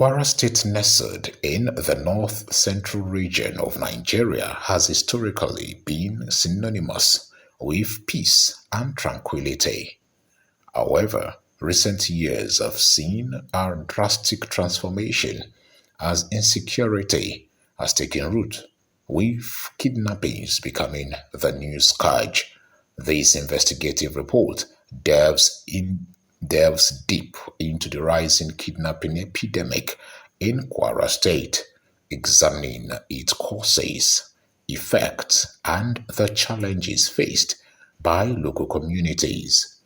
Kwara State, nestled in the north-central region of Nigeria, has historically been synonymous with peace and tranquility. However, recent years have seen a drastic transformation as insecurity has taken root, with kidnappings becoming the new scourge. This investigative report delves deep into the rising kidnapping epidemic in Kwara State, examining its causes, effects, and the challenges faced by local communities.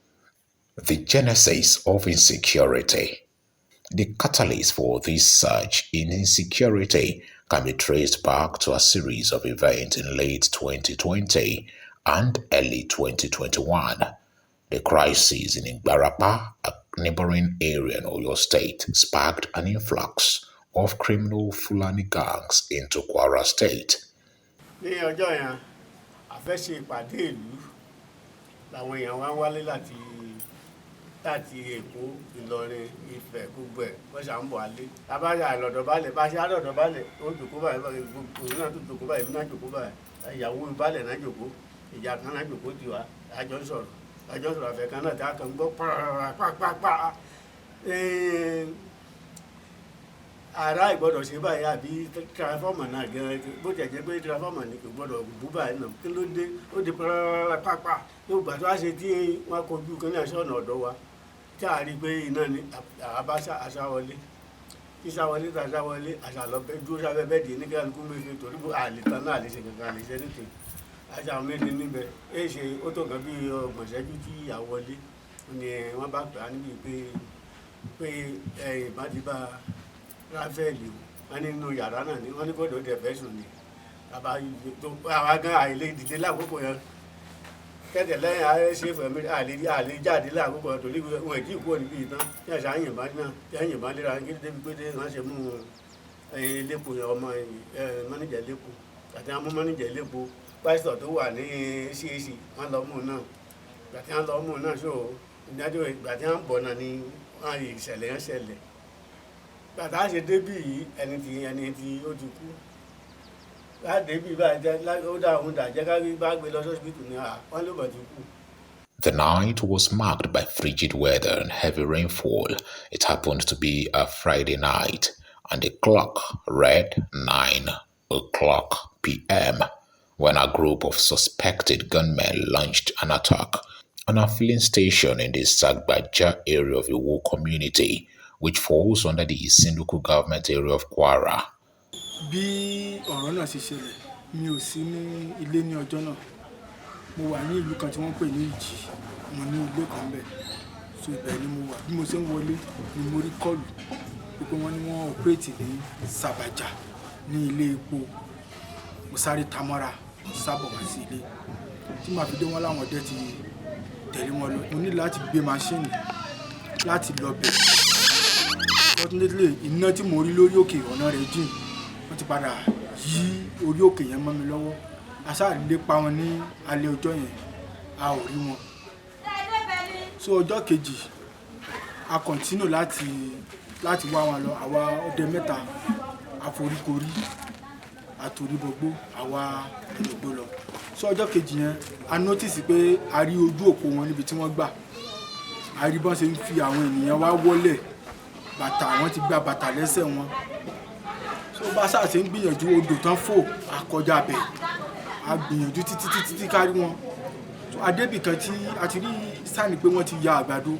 The genesis of insecurity. The catalyst for this surge in insecurity can be traced back to a series of events in late 2020 and early 2021. The crisis in Igbarapa, a neighbouring area in Oyo State, sparked an influx of criminal Fulani gangs into Kwara State. Ní ọjọ́ yẹn, a fẹ́ ṣe ìpàdé ìlú làwọn èèyàn wá wálé láti Èkó, Ìlọrin, Ifẹ̀, gbogbo ẹ̀ wọ́n ṣà ń bọ̀ alé. Abájá àlọ́dọ̀bálẹ̀ bá ṣe àlọ́dọ̀bálẹ̀ ó jòkó báyìí òun náà tó jòkó báyìí náà jòkó báyìí ìyàwó ìbálẹ̀ náà jòkó ìjà kan náà jòkó tiwa àjọ sọ̀rọ̀ àfẹ́ kan náà tí a kàn gbọ́ pàápàá ara ìgbọ́dọ̀ ṣe báyìí àbí transformer náà gan bó tẹ̀ jẹ́ pé transformer ni kò gbọ́dọ̀ bú báyìí náà kí ló dé ó di pàápàá yóò gbà tó wá ṣe tí wọ́n kojú kan ní aṣọ ọ̀nà ọ̀dọ́ wa tí a rí pé iná ni àbáṣà aṣáwọlé ìṣàwọlé tàṣàwọlé àṣàlọ́bẹ̀ dúró sábẹ́ bẹ́ẹ̀ di nígbà tó méje torí bó àlètàn náà àlèṣe kankan àlèṣe nìkan àṣà méje níbẹ̀ èyí ṣe ó tó kan bí ọgbọ̀n ìṣẹ́jú tí àwọlé ni wọ́n bá pè á níbi pé ìbádìbà ráfẹ́ẹ̀lì wọn nínú yàrá náà ni wọ́n ní kódò dẹ̀ fẹ́ sùn ni àwa gan àìlè dìde lákòókò yẹn kẹ́tẹ̀ lẹ́yìn ààrẹ ṣe fẹ̀mí àlè jáde lákòókò yẹn torí wọn èdè ìkó níbi ìtàn tí àṣà yìnbọn náà tí yìnbọn léra kí ló débi pé wọ́n ṣe mú lẹ́kọ̀ọ́ yẹn ọmọ mọ́nìjà lẹ́kọ̀ọ́ àti àwọn mọ́nìjà lẹ́kọ̀ọ́ pásítọ̀ tó wà ní CAC wọ́n lọ mú náà gbàtí wọ́n lọ mú náà ṣó ìdájọ́ gbàtí wọ́n bọ̀ náà ni wọ́n rí ìṣẹ̀lẹ̀ yẹn ṣẹlẹ̀ gbàtà ṣe débì yìí ẹni tí ó ti kú láti débì báyìí ó dá òun dàjẹ́ kárí bá gbé lọ sọ́sibítù ní wọ́n ló bọ̀ ti kú. The night was marked by frigid weather and heavy rainfall. It happened to be a Friday night, and the clock read 9:00 p.m. when a group of suspected gunmen launched an attack on a filling station in the Sagbaja area of Iwo community, which falls under the Isin government area of Kwara. Bí ọ̀rọ̀ náà ṣe ṣẹlẹ̀, mi ò sí ní ilé ní ọjọ́ náà. Mo wà ní ìlú kan tí wọ́n pè ní Ìjì, mo ní ilé kan bẹ̀. So ibẹ̀ ni mo wà. Bí mo ṣe ń wọlé ni mo rí kọ́ọ̀lù pé wọ́n ní wọ́n operate ní Sagbaja ní ilé epo. Mo sáré tamọ́ra, mo sábọ̀ wá sí ilé. Tí màá fi dé wọn láwọn ọdẹ ti tẹ̀lé wọn lọ. Mo ní láti gbé máṣíìnì láti lọ bẹ̀. Fortunately, iná tí mo rí lórí òkè ọ̀nà rẹ̀ jìn. Wọ́n ti padà yí orí òkè yẹn mọ́ mi lọ́wọ́. A sáà lépa wọn ní alẹ́ ọjọ́ yẹn, a ò rí wọn. So ọjọ́ kejì, a continue láti wá wọn lọ. Àwa ọdẹ mẹ́ta, àforíkorí, àtòríbọgbó, àwa ẹ̀dọ̀gbó lọ. So ọjọ́ kejì yẹn, a notice pé a rí ojú òpó wọn níbi tí wọ́n gbà. A rí bọ́n ṣe ń fi àwọn ènìyàn wá wọlé. Bàtà wọn ti gba bàtà lẹ́sẹ̀ wọn. So bá sáà ṣe ń gbìyànjú odò tán fò àkọjá bẹ̀. A gbìyànjú títí kárí wọn. So adébì kan tí a ti rí sáàni pé wọ́n ti ya àgbàdo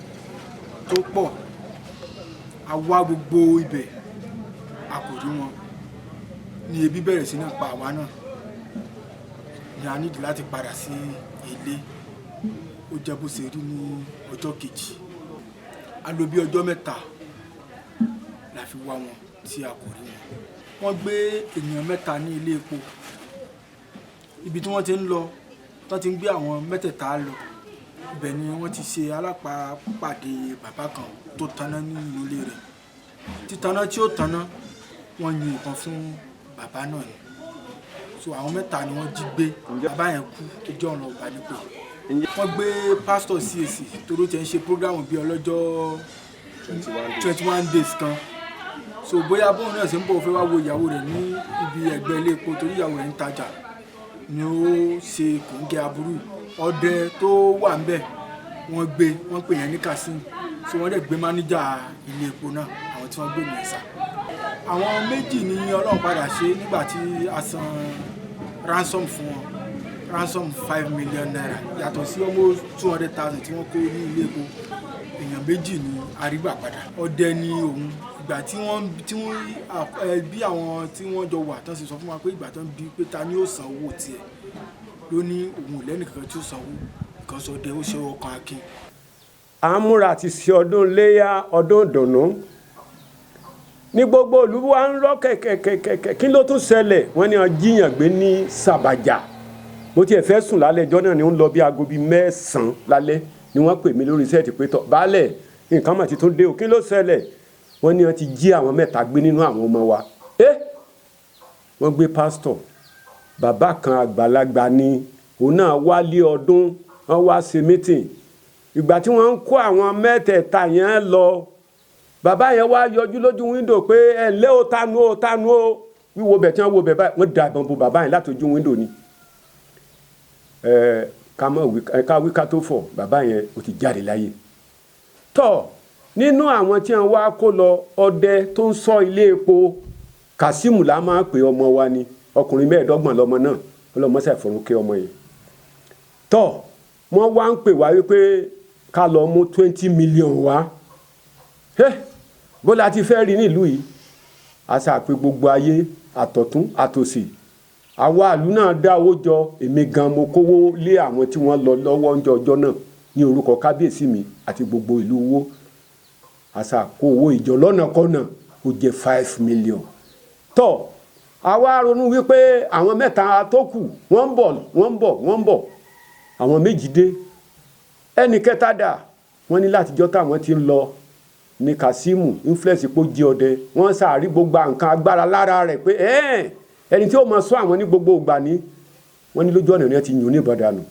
tó pọ̀. A wá gbogbo ibẹ̀, a kò rí wọn. Ní ebi bẹ̀rẹ̀ sí náà pa àwa náà. Ni a nídìí láti padà sí ilé. Ó jẹ́ bó ṣe rí ní ọjọ́ kejì. A lò bí ọjọ́ mẹ́ta la fi wá wọn tí a kò rí wọn. Wọ́n gbé ènìyàn mẹ́ta ní ilé epo. Ibi tí wọ́n ti ń lọ, tán ti ń gbé àwọn mẹ́tẹ̀ẹ̀ta lọ. Ibẹ̀ ni wọ́n ti ṣe alápàdé bàbá kan tó taná ní inú ilé rẹ̀. Títaná tí ó taná, wọ́n yin ìbọn fún bàbá náà ni. So àwọn mẹ́ta ni wọ́n jí gbé. Bàbá yẹn kú ẹjọ́ ọ̀nà ọ̀bà nípò. Wọ́n gbé pásítọ̀ CAC tó ló ti ń ṣe prógrámù bí ọlọ́jọ́ 21 days kan. so bóyá bóun náà ṣe ń bọ̀ fẹ́ wá wo ìyàwó rẹ̀ ní ibi ẹ̀gbẹ́ ilé epo torí ìyàwó rẹ̀ ń tajà ni ó ṣe kòńgẹ́ aburú ọdẹ tó wà ń bẹ̀ wọ́n pè yẹn ní Kasim so wọ́n dẹ̀ gbé máníjà ilé epo náà àwọn tí wọ́n gbé yẹn sá. àwọn méjì ni Ọlọ́run padà ṣe nígbà tí a san ransom fún wọn ransom 5 million naira yàtọ̀ sí almost 200,000 tí wọ́n kó ní ilé epo èèyàn méjì ni arígbà padà ọdẹ ni òun ìgbà tí wọ́n bí àwọn tí wọ́n jọ wà tán sì sọ fún wa pé ìgbà tán bí pé ta ni ó san owó tiẹ̀ ló ní òun lẹ́nìkan tí ó sanwó nǹkan sọdẹ ó ṣe ọkàn akin. à ń múra àti ṣe ọdún léyà ọdún ìdùnnú ní gbogbo ìlú wa ń rọ kẹ̀kẹ̀kẹ̀kẹ̀ kí ló tún ṣẹlẹ̀ wọ́n ní wọ́n jíyàn gbé ní Sàbàjà mo tiẹ̀ fẹ́ sùn lálẹ́ ẹjọ́ náà ni ó ń lọ bí aago bíi 9 lálẹ́ ni wọ́n pè mí lórí sẹ́ẹ̀tì pé tọ́ baálẹ̀ nǹkan mà ti tún dé o kí ló ṣẹlẹ̀ wọ́n ní wọ́n ti jí àwọn 3 gbé nínú àwọn ọmọ wa wọ́n gbé pásítọ̀ bàbá kan àgbàlagbà ni òun náà wálé ọdún wọ́n wá ṣe mítìn ìgbà tí wọ́n ń kó àwọn 3 yẹn lọ bàbá yẹn wá yọjú lójú wíńdò pé ẹ lé o tánu o wíwo bẹ̀ tí wọ́n wo bẹ̀ báyìí wọ́n da ìbọn bo bàbá yẹn látòjú wíńdò ni ká wí ká tó fọ̀ bàbá yẹn ó ti jáde láyé tọ́ nínú àwọn tí wọ́n wá kó lọ ọdẹ tó ń ṣọ́ ilé epo Kasimu la máa pè ọmọ wa ni ọkùnrin 25 lọmọ náà ọlọmọ ṣàfọrúnkẹ ọmọ yẹn tọ́ wọ́n wá ń pè wá wípé ká lọ mú 20 million wá bó la ti fẹ́ rí nílùú yìí a ṣàpè gbogbo ayé àtọ̀tún àtòsì àwa àlú náà dá owó jọ èmi gan mo kówó lé àwọn tí wọ́n lọ lọ́wọ́ ń jọjọ́ náà ní orúkọ kábíyèsí mi àti gbogbo ìlú owó a ṣàkó owó ìjọ lọ́nà kọ́nà ó jẹ́ 5 million tọ́ àwa ronú wípé àwọn 3 tó kù wọ́n ń bọ̀ àwọn 2 dé ẹnì kẹta dà wọ́n ní látijọ́ táwọn ti ń lọ ní Kasimu influence pé ó jí ọdẹ wọ́n sàárí gbogbo nǹkan agbára lára rẹ̀ pé ẹni tí ó máa sọ àwọn ní gbogbo ìgbà ní wọ́n ní lójú ọ̀nà ni wọ́n ti yùn ní ìbọ̀dànù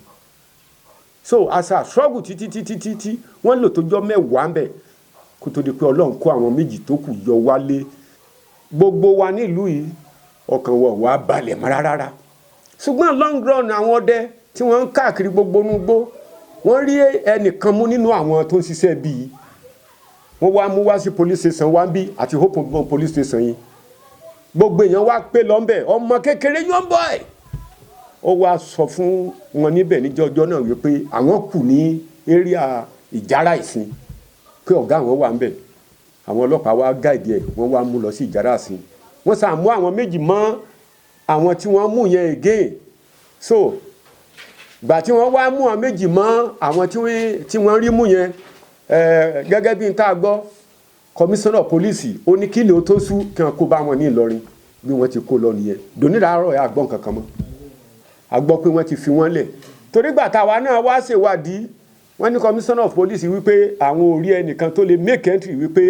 so àṣà struggle títí wọ́n lò tó jọ 10 ń bẹ̀ kó tó di pé Ọlọ́run kó àwọn 2 tó kù yọ wálé gbogbo wa nílùú yìí ọkàn wọ̀ wá balẹ̀ mọ́ rárá ṣùgbọ́n long run àwọn ọdẹ tí wọ́n ń káàkiri gbogbo núgbó wọ́n rí ẹnìkan mú nínú àwọn tó ń ṣiṣẹ́ bíi wọ́n wá mú wá sí police station wá bí àti hope police station yìí gbogbo èèyàn wá pé lọ́nbẹ̀ ọmọ kékeré young boy ó wá sọ fún wọn níbẹ̀ níjọ́ náà wípé àwọn kù ní area Ìjàrà Ìsìn pé ọ̀gá àwọn wà ń bẹ̀ àwọn ọlọ́pàá wá gáìdì ẹ̀ wọ́n wá mú lọ sí Ìjàrà Ìsìn wọ́n sá mú àwọn 2 mọ́ àwọn tí wọ́n mú yẹn again so gbà tí wọ́n wá mú àwọn 2 mọ́ àwọn tí wọ́n rí mú yẹn gẹ́gẹ́ bí n tá a gbọ́ komisanna pólísì ó ní kílè ó tó sú kí wọ́n kó bá wọn ní Ìlọrin bí wọ́n ti kó lọ nìyẹn dònídàárọ̀ ẹ̀ àgbọ̀n kankan mọ́ a gbọ́ pé wọ́n ti fi wọ́n lẹ̀ torí gbà táwa náà wá ṣèwádìí wọ́n ní komisanna of police wípé àwọn ò rí ẹnìkan tó lè make entry wípé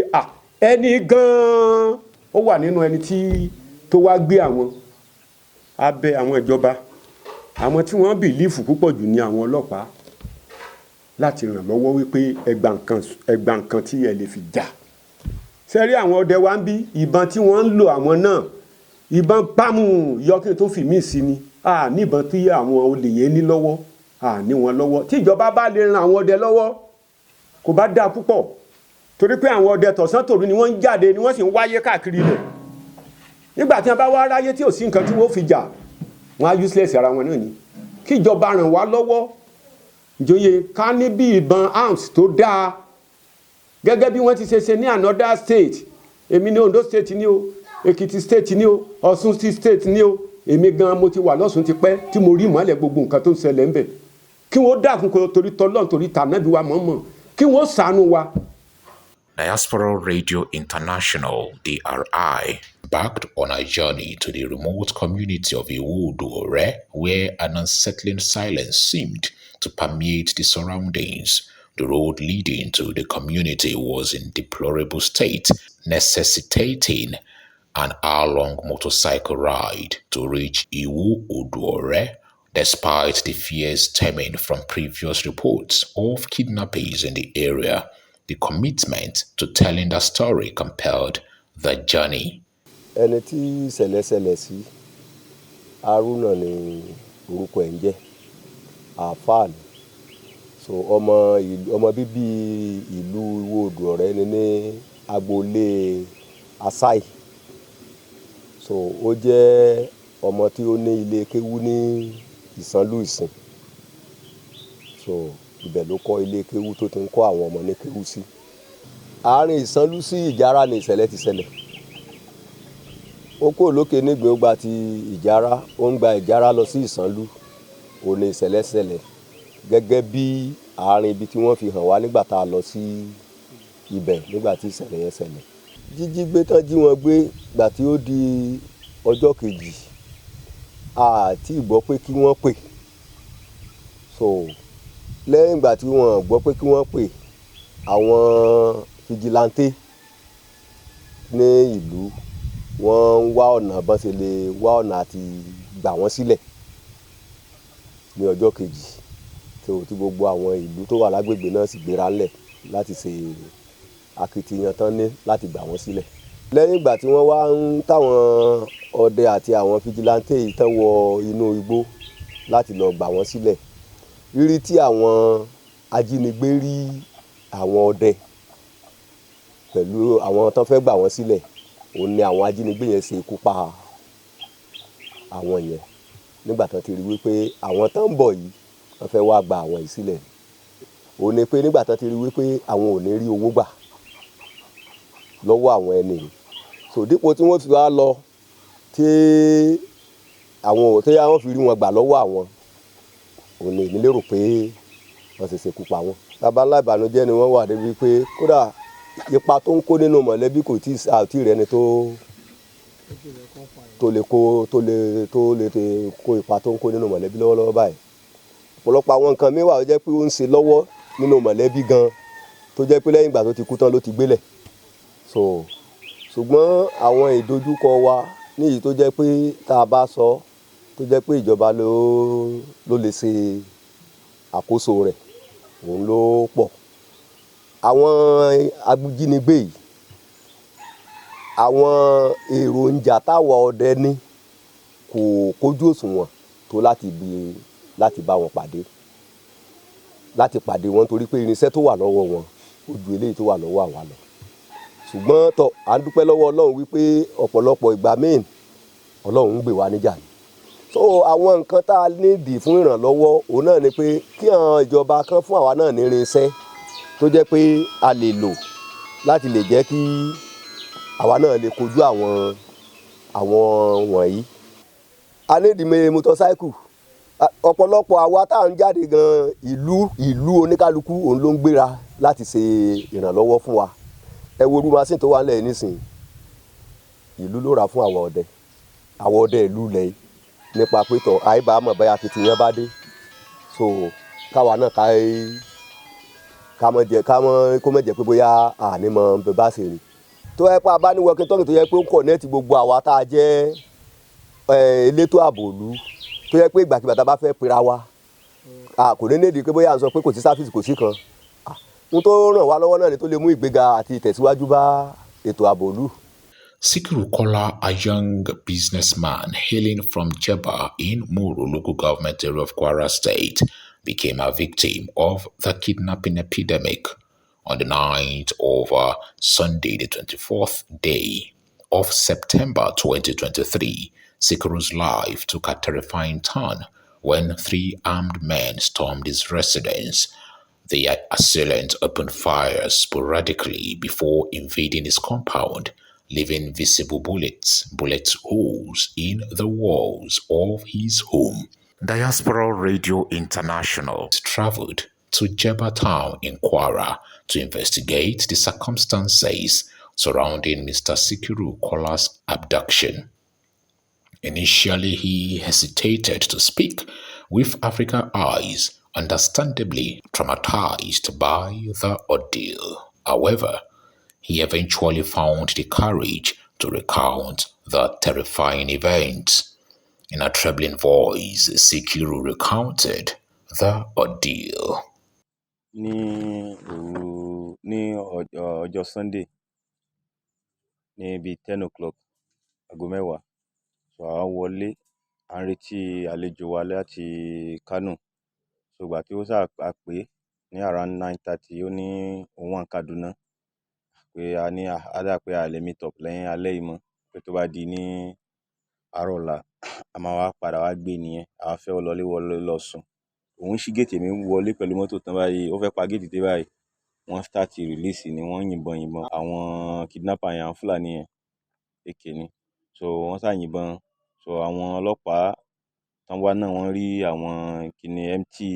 ẹni gan-an ó wà nínú ẹni tó wá gbé àwọn abẹ àwọn ìjọba àwọn tí wọ́n bìlífù púpọ̀ jù ní àwọn ọlọ́pàá láti ràn lọ́wọ́ wípé ẹgbà nǹkan tí ẹ lè fi jà sẹ́rí àwọn ọdẹ wa ń bí ìbọn tí wọ́n ń lò àwọn náà ìbọn pámù yọkí tó fi mí sí ni ní ìbọn tí àwọn olè yẹn ní lọ́wọ́ ní wọn lọ́wọ́ tí ìjọba bá lè ran àwọn ọdẹ lọ́wọ́ kò bá dáa púpọ̀ torí pé àwọn ọdẹ tọ̀sán tòru ni wọ́n ń jáde ni wọ́n sì ń wáyé káàkiri rẹ̀ nígbà tí wọ́n bá wá ráyé tí ò sí nǹkan tí wọ́n fi jà wọ́n á useless ara wọn náà ni kí ìjọba ràn wá lọ́wọ́ ìjòyè ká ní bí ìbọn arms tó dáa gẹ́gẹ́ bí wọ́n ti ṣe ní another state èmi ní Ondo state ní o Èkìtì state ní o Ọ̀ṣun state ní o èmi gan mo ti wà lọ́sùn ti pẹ́ tí mo rí ìmọ̀lẹ̀ gbogbo nǹkan tó ń ṣẹlẹ̀ ń bẹ̀ kí wọ́n dákun kó torí tọ́lọ́n torí tànábì wa mọ̀ọ́mọ̀ kí wọ́n ṣàánú wa. Diaspora Radio International, DRI, backed on a journey to the remote community of Iwo-Ore, where an unsettling silence seemed to permeate the surroundings. The road leading to the community was in deplorable state, necessitating an hour-long motorcycle ride to reach Iwo-Ore, despite the fears stemming from previous reports of kidnappings in the area. The commitment to telling the story compelled the journey. Ẹni tí ìṣẹ̀lẹ̀ ṣẹlẹ̀ sí Haruna ni orúkọ ẹ̀ ń jẹ́, àáfàá ni. So ọmọ bíbí ìlú Ìwó-Odò Ọ̀rẹ́ ni ní agboolé Asai. So ó jẹ́ ọmọ tí ó ní ilé kéwú ní Ìsànlú Ìsìn. So ibẹ̀ ló kọ́ ilé kéwú tó ti ń kọ́ àwọn ọmọ ní kéwú sí. Àárín Ìsànlú sí Ìjàrá ni ìṣẹ̀lẹ̀ ti ṣẹlẹ̀. Ó kúrò lókè nígbìn ó gba ti Ìjàrá, ó ń gba Ìjàrá lọ sí Ìsànlú. Ó ní ìṣẹ̀lẹ̀ ṣẹlẹ̀ gẹ́gẹ́ bí àárín ibi tí wọ́n fi hàn wá nígbà tá a lọ sí ibẹ̀ nígbà tí ìṣẹ̀lẹ̀ yẹn ṣẹlẹ̀. Jíjí gbé tán jí wọn gbé gbà tí ó di ọjọ́ kejì àti gbọ́ pé kí wọ́n pè. So lẹ́yìn ìgbà tí wọ́n gbọ́ pé kí wọ́n pè, àwọn fìjìláńtè ní ìlú wọ́n ń wá ọ̀nà bọ́n ṣe lè wá ọ̀nà àti gbà wọ́n sílẹ̀ ní ọjọ́ kejì. Tí gbogbo àwọn ìlú tó wà lágbègbè náà sì gbéra ńlẹ̀ láti ṣe akitiyan tán ní láti gbà wọ́n sílẹ̀. Lẹ́yìn ìgbà tí wọ́n wá ń táwọn ọdẹ àti àwọn fìjìláńtè yìí tán wọ inú igbó láti lọ gbà wọ́n sílẹ̀, rírí tí àwọn ajínigbé rí àwọn ọdẹ pẹ̀lú àwọn tán fẹ́ gbà wọ́n sílẹ̀, òun ni àwọn ajínigbé yẹn ṣe ikú pa àwọn yẹn nígbà tán ti rí wípé àwọn tán ń bọ̀ yìí wọ́n fẹ́ wá gba àwọn yìí sílẹ̀. Òun ni pé nígbà tán ti rí wípé àwọn ò ní rí owó gbà lọ́wọ́ àwọn ẹni yìí. So dípò tí wọ́n fi wá lọ tí àwọn òtẹ́yà wọn fi rí wọn gbà lọ́wọ́ àwọn, òun ni èmi lérò pé wọ́n ṣe ṣekú pa wọ́n. Bàbá ńlá ìbànújẹ́ ni wọ́n wà débi pé kódà ipa tó ń kó nínú mọ̀lẹ́bí kò tí ì rẹ́ni tó lè kó ipa tó ń kó nínú mọ̀lẹ́bí lọ́wọ́lọ́wọ́ báyìí. Ọ̀pọ̀lọpọ̀ àwọn nǹkan mìíràn ó jẹ́ pé ó ń ṣe lọ́wọ́ nínú mọ̀lẹ́bí gan tó jẹ́ pé lẹ́yìn ìgbà tó ti kú tán ló ti gbélẹ̀. So ṣùgbọ́n àwọn ìdojúkọ wa níyìí tó jẹ́ pé tá a bá sọ tó jẹ́ pé ìjọba ló lè ṣe àkóso rẹ̀, òun ló pọ̀. Àwọn ajínigbé yìí, àwọn èròjà táwa ọdẹ ní kò kójú òṣùwọ̀n tó láti bá wọn pàdé wọn torí pé irinṣẹ́ tó wà lọ́wọ́ wọn ó ju eléyìí tó wà lọ́wọ́ àwa lọ. Ṣùgbọ́n à ń dúpẹ́ lọ́wọ́ Ọlọ́run wípé ọ̀pọ̀lọpọ̀ ìgbà míì Ọlọ́run ń gbè wá níjà ni. So àwọn nǹkan tá a nídìí fún ìrànlọ́wọ́ òun náà ni pé kí àwọn ìjọba kan fún àwa náà ní irinṣẹ́ tó jẹ́ pé a lè lò láti lè jẹ́ kí àwa náà lè kojú àwọn wọ̀nyí. A nídìí motorcycle. Ọ̀pọ̀lọpọ̀ àwa tá à ń jáde gan ìlú oníkálukú òun ló ń gbéra láti ṣe ìrànlọ́wọ́ fún wa. Ẹ wo irú machine tó wà nílẹ̀ nísìnyí, ìlú ló rà fún àwọn ọdẹ ìlú lẹ̀ nípa pé tọ̀ àìbá mọ̀ báyà fìtìyàn bá dé. So káwa náà kó mọ̀ jẹ́ pé bóyá àní mọ̀ bẹ́ẹ̀ bá ṣe rìn. Tó yẹ pé a bá ní working talking tó yẹ pé ó ń connect gbogbo àwa tá a jẹ́ elétò ààbò ìlú tó yẹ pé ìgbàkigbà tá a bá fẹ́ pera wa kò ní nídìí pé bóyá à ń sọ pé kò sí sáfíìsì kò sí kan. Ohun tó ràn wá lọ́wọ́ náà ni tó lè mú ìgbéga àti ìtẹ̀síwájú bá ètò ààbò ìlú. Sikiru Kola, a young businessman hailing from Jeba in Muru local government area of Kwara State, became a victim of the kidnapping epidemic on the night of Sunday, the 24th day of September 2023. Sikiru's life took a terrifying turn when 3 armed men stormed his residence. The assailants opened fire sporadically before invading his compound, leaving visible bullet holes in the walls of his home. Diaspora Radio International traveled to Jeba town in Kwara to investigate the circumstances surrounding Mr. Sikiru Kola's abduction. Initially, he hesitated to speak with African eyes, understandably traumatized by the ordeal. However, he eventually found the courage to recount the terrifying events. In a trembling voice, Sikiru recounted the ordeal. Ní ọjọ́ Sunday ní bíi 10 o'clock, aago 10. So àwa wọlé, à ń retí àlejò wa láti Kano. So ìgbà tí ó ṣáà a pè é ní around 9:30, ó ní òun wà ní Kaduna, pé á dà pé a lè meet up lẹ́yìn alẹ́ yìí mọ́, pé tó bá di ní àárọ̀ ọ̀la a máa wá padà wá gbé nìyẹn, àwa fẹ́ wọlé lọ sùn. Òun ṣí géètì, èmi wọlé pẹ̀lú mọ́tò tán báyìí, ó fẹ́ pa géètì dé báyìí, wọ́n start release ni, wọ́n yìnbọn àwọn kidnapper yẹn, àwọn Fulani yẹn, èké ni. So wọ́n ṣáà yìnbọn, so àwọn ọlọ́pàá tán wá náà wọ́n rí àwọn kíní empty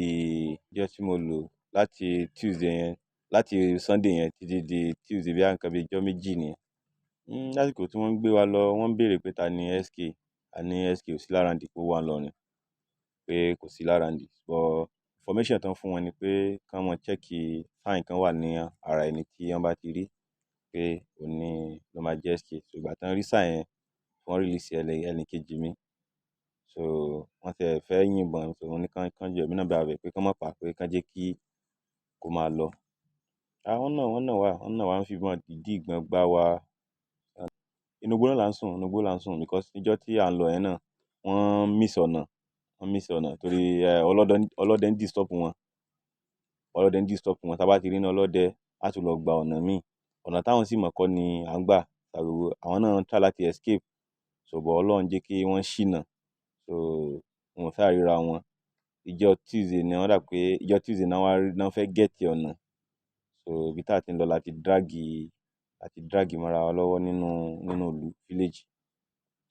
ọjọ́ tí mo lò láti Tuesday yẹn, láti Sunday yẹn títí di Tuesday, bí nǹkan bí ọjọ́ méjì nìyẹn. Lásìkò tí wọ́n ń gbé wa lọ, wọ́n ń béèrè pé ta ni SK, a ní SK ò sí láràndì, pé ó wà ńlọrin, pé kò sí láràndì. But information tán fún wọn ni pé kán mọ check sign kan wà ní ara ẹni tí wọ́n bá ti rí pé òun ni ló máa jẹ́ SK. So ìgbà tán rí sign yẹn, wọ́n release ẹnì kejì mi. So wọ́n tiẹ̀ fẹ́ yìnbọn, so wọ́n ní kán jọ èmi náà bá bẹ̀ pé kán má pa, pé kán jẹ́ kí kó máa lọ. Wọ́n náà wá, wọ́n fi ìbọn dìídì ìgbọ́n gbá wa. Inú igbó náà là ń sùn because níjọ́ tí à ń lọ yẹn náà, wọ́n miss ọ̀nà torí ọlọ́dẹ ń disturb wọn. Tá bá ti rí iná ọlọ́dẹ, á tún lọ gba ọ̀nà míì. Ọ̀nà táwọn sì mọ̀ kọ́ ni à ń gbà. Àwọn náà ń try láti escape, so but Ọlọ́run jẹ́ kí wọ́n ṣìnà, so wọn ò ṣáà ríra wọn. Ìjọ́ Tuesday náà fẹ́ gẹ̀ẹ́tì ọ̀nà, so ibi tá a ti ń lọ láti drag mọ́ra wa lọ́wọ́ nínú ìlú village.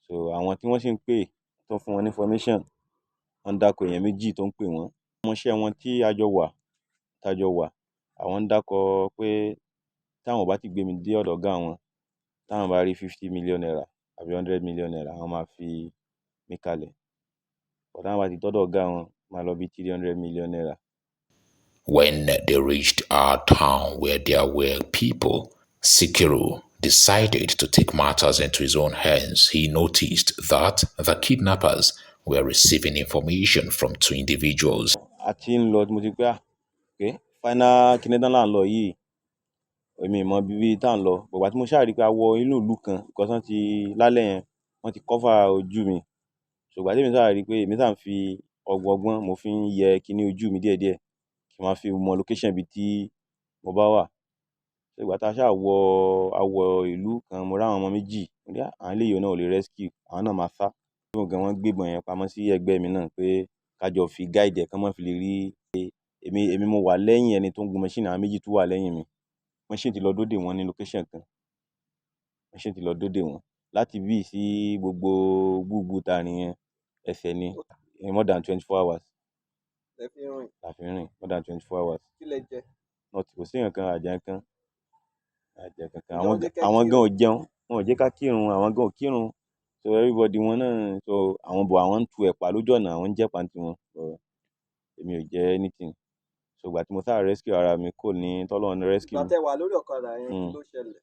So àwọn tí wọ́n sì ń pè tó fún wọn ní information, wọ́n dákọ èèyàn méjì tó ń pè wọ́n. Ọmọọṣẹ́ wọn tí a jọ wà, àwọn ń dákọ pé táwọn ò bá ti gbé mi dé ọ̀dọ̀ ọ̀gá wọn, táwọn bá rí 50 million naira àbí 100 million naira, àwọn máa fi mí kalẹ̀. But táwọn bá ti dọ́dọ̀ ọ̀gá wọn, máa lọ bí 300 million naira. When they reached our town where there were people, Sikiru decided to take matters into his own hands. He noticed that the kidnappers were receiving information from 2 individuals. A ti ń lọ, mo ti pé final kìnìún là ń lọ yìí, èmi mọ bíbí tá à ń lọ. Bàbá tí mo ṣáà rí pé a wọ inú ìlú kan, because wọ́n ti lálẹ́ yẹn, wọ́n ti cover ojú mi. Ṣùgbọ́n tí èmi ṣáà rí pé èmi ṣáà ń fi ọgbọ́n mo fi ń yẹ kíní ojú mi díẹ̀díẹ̀, kí n máa fi mọ location ibi tí mo bá wà. Ìgbà tá a ṣáà wọ ìlú kan, mo rí àwọn ọmọ méjì, àwọn eléyìí náà ò lè rescue, àwọn náà máa sá. Wọ́n gbébọn yẹn pamọ́ sí ẹ̀gbẹ́ mi náà pé ká jọ fi guide ẹ̀, kán má fi lè rí èmi mo wà lẹ́yìn ẹni tó ń gun machine, àwọn méjì tó wà lẹ́yìn mi. Machine ti lọ dódè wọn ní location kan. Láti bí sí gbogbo tààrin yẹn, ẹsẹ̀ ni, more than 24 hours. La fi rìn more than 24 hours. Kí lẹ jẹ? Kò sí nǹkan àjẹ kankan. Àwọn gan ò jẹun, wọn ò jẹ́ ká kírun, àwọn gan ò kírun. So everybody wọn náà, so àwọn ń tu ẹ̀pà lójú ọ̀nà, àwọn ń jẹ ẹ̀pà ní tiwọn. So èmi ò jẹ anything. So ìgbà tí mo ṣáà rescue ara mi kò ní tọ́lọ́run rescue mi. Ìgbà tẹ́ wà lórí ọ̀kadà yẹn, kí ló ṣẹlẹ̀?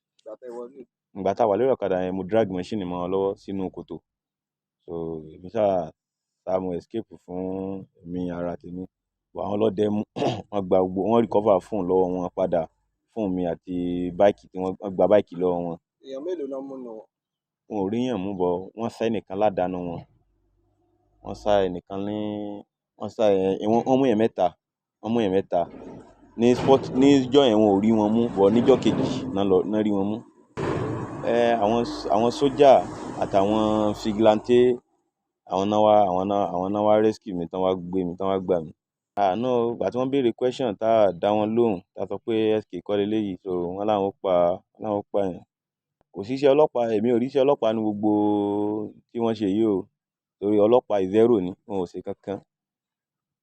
Ìgbà tá a wà lórí ọ̀kadà yẹn, mo drag machine mọ́ wọn lọ́wọ́ sínú kòtò. So èmi ṣáà mo escape fún èmi ara tèmi. Àwọn ọlọ́dẹ wọ́n recover fóònù lọ́wọ́ wọn padà, fóònù mi àti báìkì tí wọ́n gba báìkì lọ́wọ́ wọn. Èèyàn mélòó náà mú nù wọn? Wọn ò ríyàn mú, bọ̀ wọ́n sá ẹnìkan ládàá nínú wọn. Wọ́n mú èèyàn mẹ́ta. Níjọ́ yẹn wọn ò rí wọn mú, bọ̀ níjọ́ kejì náà rí wọn mú. Àwọn sójà àtàwọn fìgìláńtè, àwọn náà wá rescue mi, tán wá gbé mi, tán wá gbà mí. No, ìgbà tí wọ́n béèrè question tá a dá wọn lóhùn, tá a sọ pé SK kọ́ leléyìí, so wọ́n láwọn pa yẹn. Kò sí iṣẹ́ ọlọ́pàá, èmi ò rí iṣẹ́ ọlọ́pàá ní gbogbo tí wọ́n ṣe yìí o, torí ọlọ́pàá 0 ni, wọn ò ṣe kankan.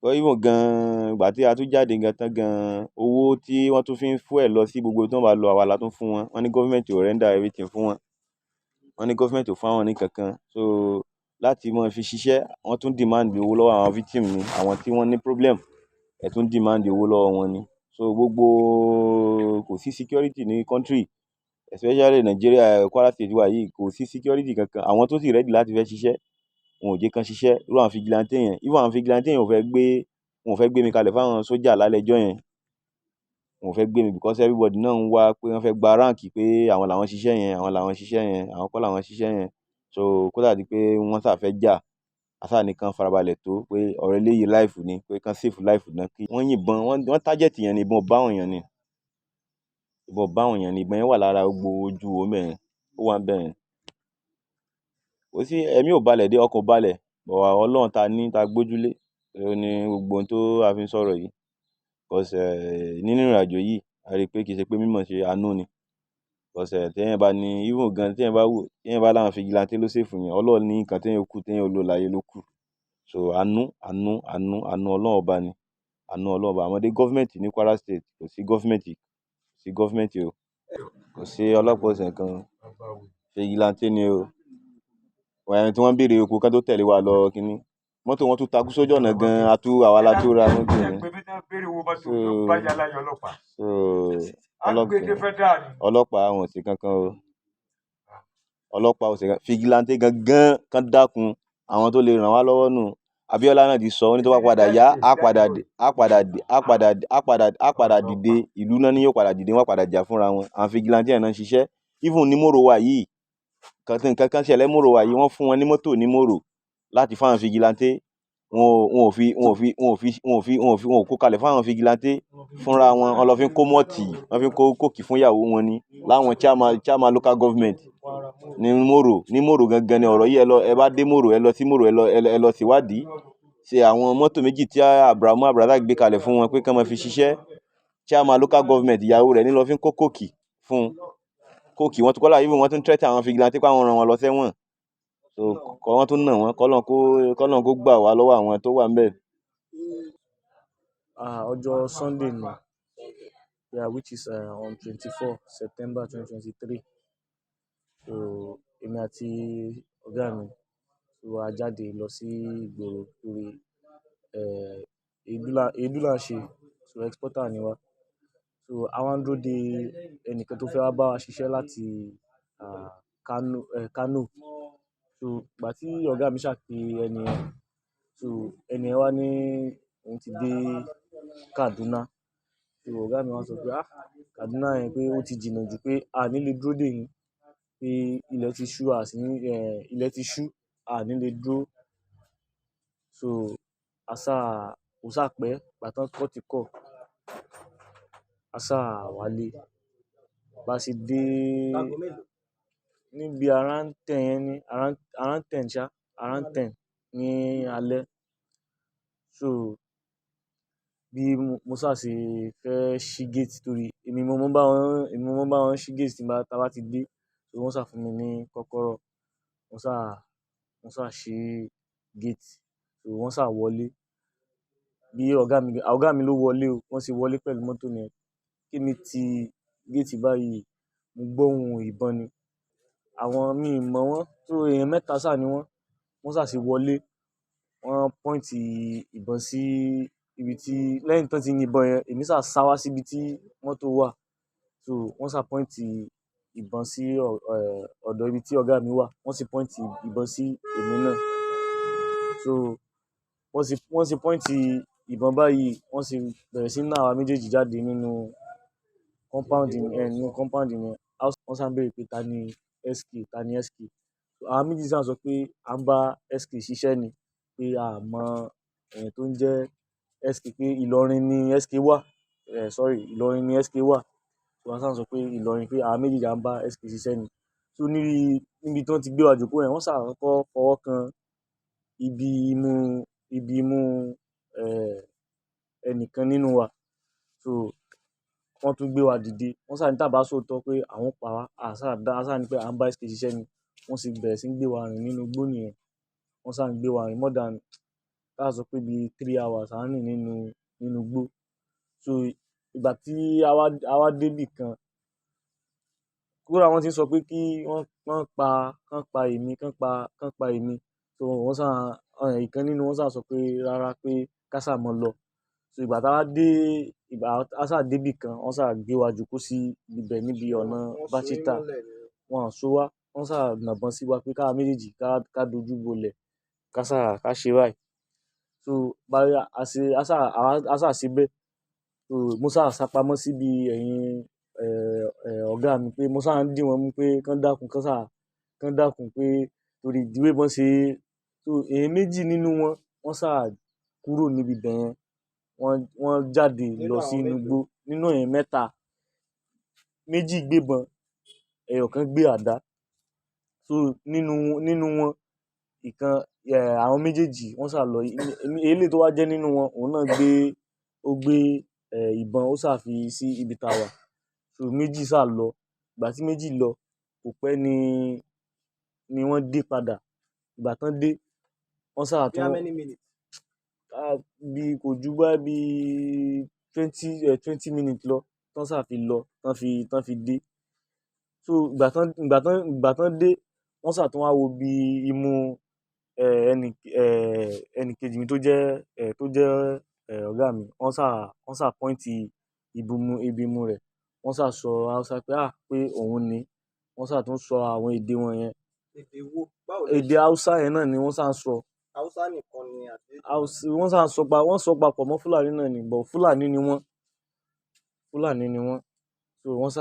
Even gan ìgbà tí a tún jáde gan tán gan, owó tí wọ́n tún fi ń fuel lọ sí gbogbo tí wọ́n bá lọ, àwa la tún fún wọn. Wọ́n ní government ò render everything fún wọn. Wọ́n ní government ò fún àwọn ní kankan. So láti máa fi ṣiṣẹ́, wọ́n tún demand owó lọ́wọ́ àwọn victim ni, àwọn tí wọ́n ní problem, ẹ̀ tún demand owó lọ́wọ́ wọn ni. So kò sí security ní country, especially Nigeria, Kwara State wa yìí, kò sí security kankan. Àwọn tó sì ready láti fẹ́ ṣiṣẹ́, wọn ò jẹ́ kán ṣiṣẹ́. Irú àwọn fìgìláńtè yẹn, wọn ò fẹ́ gbé mi kalẹ̀ fáwọn sójà lálẹ́ ọjọ́ yẹn. wọn ò fẹ́ gbé mi because everybody náà ń wá pé wọ́n fẹ́ gba rank pé àwọn làwọn ṣiṣẹ́ yẹn àwọn kọ́ làwọn ṣiṣẹ́ yẹn so kó dà di pé wọ́n ṣáà fẹ́ jà àṣà nìkan farabalẹ̀ tó pé ọ̀rọ̀ eléyìí láìfù ni pé kán sèfù láìfù náà kí wọ́n yìnbọn wọ́n tájẹ̀tì yẹn ni ìbọn bá àwọn èèyàn ni ìbọn yẹn wà lára gbogbo ojú omi yẹn ó wà ń bẹ̀ yẹn kò sí ẹ̀mí ò balẹ̀ dé ọkàn ò balẹ̀ bọ̀ Ọlọ́run ta gbójúlé ó ní gbogbo ohun tó a fi ń sọ̀rọ̀ yìí because nínú ìrìnàjò yìí a rí i pé kì í ṣe pé mímọ̀ ṣe àánú ni because téèyàn bá ní even gan téèyàn bá láwọn fìgìláńtẹ́ ló sèfù yẹn Ọlọ́run ní nǹkan téèyàn kù téèyàn lò láyé ló kù so àánú Ọlọ́run ọba ni àánú Ọlọ́run ọba àmọ́dé gọ́fìmẹ̀ntì ní Kwara State kò sí gọ́fìmẹ̀ntì o kò sí ọlọ́pàá ọ̀sẹ̀ kan fìgìláńtẹ́ ni o tí wọ́n béèrè epo ká tó tẹ̀lé wa lọ kínní mọ́tò wọn tún takú sójú ọ̀nà gan-an àwa la tó ra mọ́tò yẹn ọlọ́pàá àwọn ò sí kankan o fìgìláńtẹ́ gangan kan dákun àwọn tó lè ràn wá lọ́wọ́ nù Abíọ́lá náà ti sọ ó ní tó bá padà yá á padà dìde ìlú náà ni yóò padà dìde wọ́n padà jà fúnra wọn àwọn fìgìláńtẹ́ yẹn náà ń ṣiṣẹ́ even ní mòrò wa yìí nǹkan kan ṣẹlẹ̀ mòrò wa yìí wọ́n fún wọn ní mọ́tò ní mòrò láti fáwọn fìgìláńtẹ́ wọn ò kó kalẹ̀ fáwọn fìgìláńtẹ́ fúnra wọn lọ fi ń kó mọ́ọ̀tì wọ́n fi ń kó kòkì fún ìyàwó wọn ni láwọn chairman local government ní mòrò gangan ni ọ̀rọ̀ yìí ẹ bá dé mòrò ẹ lọ sí mòrò ẹ lọ síwádìí ṣe àwọn mọ́tò méjì tí Abrahamu Abrazak gbé kalẹ̀ fún wọn pé kán máa fi ṣiṣẹ́ chairman local government ìyàwó rẹ̀ ní lọ fi ń kó kòkì fún kòkì wọn tún kọ́lá yìí wọ́n tún tẹ́tí àwọn fìgìláńtẹ́ pé àwọn ràn wọn lọ sẹ́wọ̀n so kọ́ wọ́n tún nà wọ́n kọ́lọ́n kó gbà wá lọ́wọ́ àwọn tó wà ńbẹ̀. Ọjọ́ Sunday ni which is on 24 September 2023 so èmi àti ọ̀gá mi so a jáde lọ sí ìgboro torí èédú là ń ṣe so exporter ni wá so àwọn dúró de ẹnìkan tó fẹ́ wá bá wa ṣiṣẹ́ láti Kano so ìgbà tí ọ̀gá mi ṣàpè ẹni yẹn so ẹni yẹn wá ní òun ti dé Kaduna so ọ̀gá mi wá sọ pé Kaduna yẹn pé ó ti jìnnà jù pé a ní lè dúró dè yín pé ilẹ̀ ti ṣú a ní lè dúró so kò sá pẹ́ ìgbà tán kọ́ ti kọ̀ a sá wálé bá ṣe dé níbi around 10 ní alẹ́ so bí mo ṣáà ṣe fẹ́ ṣí gate torí èmi mo mọ́ bá wọn ṣí gate tá bá ti dé so wọ́n ṣáà fún mi ní kọ́kọ́rọ́ mo ṣáà ṣí gate so wọ́n ṣáà wọlé bí ọ̀gá mi ló wọlé o wọ́n sì wọlé pẹ̀lú mọ́tò yẹn kémi ti gate báyìí mo gbọ́ ohùn ìbọn ni àwọn mi mọ̀ wọ́n tó èèyàn mẹ́ta ṣáà ni wọ́n ṣáà ṣe wọlé wọ́n pọ́ìntì ìbọn sí ibi tí lẹ́yìn tán ti yìnbọn yẹn èmi ṣáà sá wá síbi tí mọ́tò wà so wọ́n ṣáà pọ́ìntì ìbọn sí ọ̀dọ̀ ibi tí ọ̀gá mi wà wọ́n sì pọ́ìntì ìbọn sí èmi náà so wọ́n sì pọ́ìntì ìbọn báyìí wọ́n sì bẹ̀rẹ̀ sí ná àwa méjèèjì jáde nínú compound yẹn wọ́n ṣáà ń béèrè pé ta ni SK àwa méjì ṣáà sọ pé à ń bá SK ṣiṣẹ́ ni pé a mọ èèyàn tó ń jẹ́ SK pé Ìlọrin ni SK wà Ìlọrin ni SK wà so wọ́n ṣáà sọ pé Ìlọrin pé àwa méjì à ń bá SK ṣiṣẹ́ ni so níbi tí wọ́n ti gbé wa jòkó yẹn wọ́n ṣáà kọ́kọ́ fọwọ́ kan ibi imú ẹnìkan nínú wa so wọ́n tún gbé wa dìde wọ́n ṣáà ní tá bá sòótọ́ pé àwọn pa wá a ṣáà ní pé à ń bá SK ṣiṣẹ́ ni wọ́n sì bẹ̀rẹ̀ sí ń gbé wa rìn nínú igbó nìyẹn wọ́n ṣáà ń gbé wa rìn more than ká sọ pé bíi 3 hours à ń rìn nínú igbó so ìgbà tí a wá débì kan kódà wọ́n ti ń sọ pé kí wọ́n pa èmi so wọ́n ṣáà ìkan nínú wọn ṣáà sọ pé rárá pé ká ṣáà mọ́ lọ so ìgbà tá a ṣáà débì kan wọ́n ṣáà gbé wa jòkó sí ibẹ̀ níbi ọ̀nà Bachita wọn so wá wọ́n ṣáà nàbọ́n sí wa pé káwa méjèèjì ká dojú bolẹ̀ ká ṣe báyìí so a ṣáà ṣe bẹ́ẹ̀ so mo ṣáà sápamọ́ síbi ẹ̀yìn ọ̀gá mi pé mo ṣáà ń dì wọ́n mú pé kán dákun pé torí ìdíwé bọ́n ṣe so èèyàn méjì nínú wọn wọ́n ṣáà kúrò níbi ibẹ̀ yẹn wọ́n jáde lọ sí inú igbó nínú èèyàn mẹ́ta méjì gbébọn ẹyọ̀kan gbé àdá so nínú wọn ìkan àwọn méjèèjì wọ́n ṣáà lọ eléyìí tó wá jẹ́ nínú wọn òun náà ó gbé ìbọn ó ṣáà fi sí ibi tá a wà so méjì ṣáà lọ ìgbà tí méjì lọ kò pẹ́ ni wọ́n dé padà ìgbà tán dé wọ́n ṣáà tún bí kò ju bá bí 20 minutes lọ tán ṣáà fi lọ tán fi dé so ìgbà tán dé wọ́n ṣáà tún wá wo bí imú ẹnì kejì mi tó jẹ́ ọ̀gá mi wọ́n ṣáà pọ́ìntì ibi imú rẹ̀ wọ́n ṣáà sọ Haúsá pé òun ni wọ́n ṣáà tún sọ àwọn èdè wọn yẹn èdè Haúsá yẹn náà ni wọ́n ṣáà ń sọ Haúsá nìkan ni àti wọ́n ṣáà wọ́n sọ papọ̀ mọ́ Fúlàní náà ni bọ̀ Fúlàní ni wọ́n so wọ́n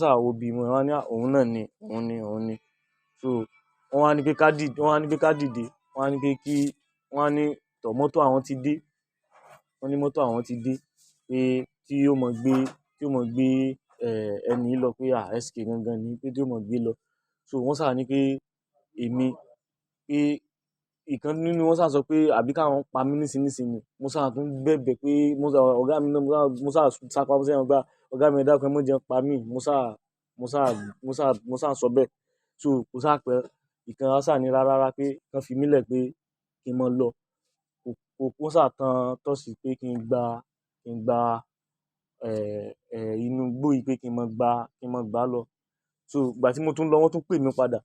ṣáà wo bí imú rẹ̀ wọ́n ní òun náà ni òun ni so wọ́n wá ní pé ká dìde wọ́n á ní pé wọ́n á ní mọ́tò àwọn ti dé wọ́n ní mọ́tò àwọn ti dé pé tí ó mọ̀ gbé ẹni lọ pé SK gangan ni pé tí ó mọ̀ gbé lọ so wọ́n ṣáà ní pé èmi pé ìkan nínú wọn ṣáà sọ pé àbí káwọn pa mí nísinsìnyí mo ṣáà tún bẹ̀bẹ̀ pé ọ̀gá mi náà mo ṣáà sápamọ́ sẹ́yìn ọ̀gá mi ẹ dákun ẹ má jẹ́ pa mí mo ṣáà sọ bẹ́ẹ̀ so kò ṣáà pẹ́ ìkan ṣáà ní rárá pé kán fi mí lẹ̀ pé kí n máa lọ kò ṣáà tan tọ́ọ̀sì pé kí n gba inú igbó yìí pé kí n máa gbà lọ so ìgbà tí mo tún lọ wọ́n tún pè mí padà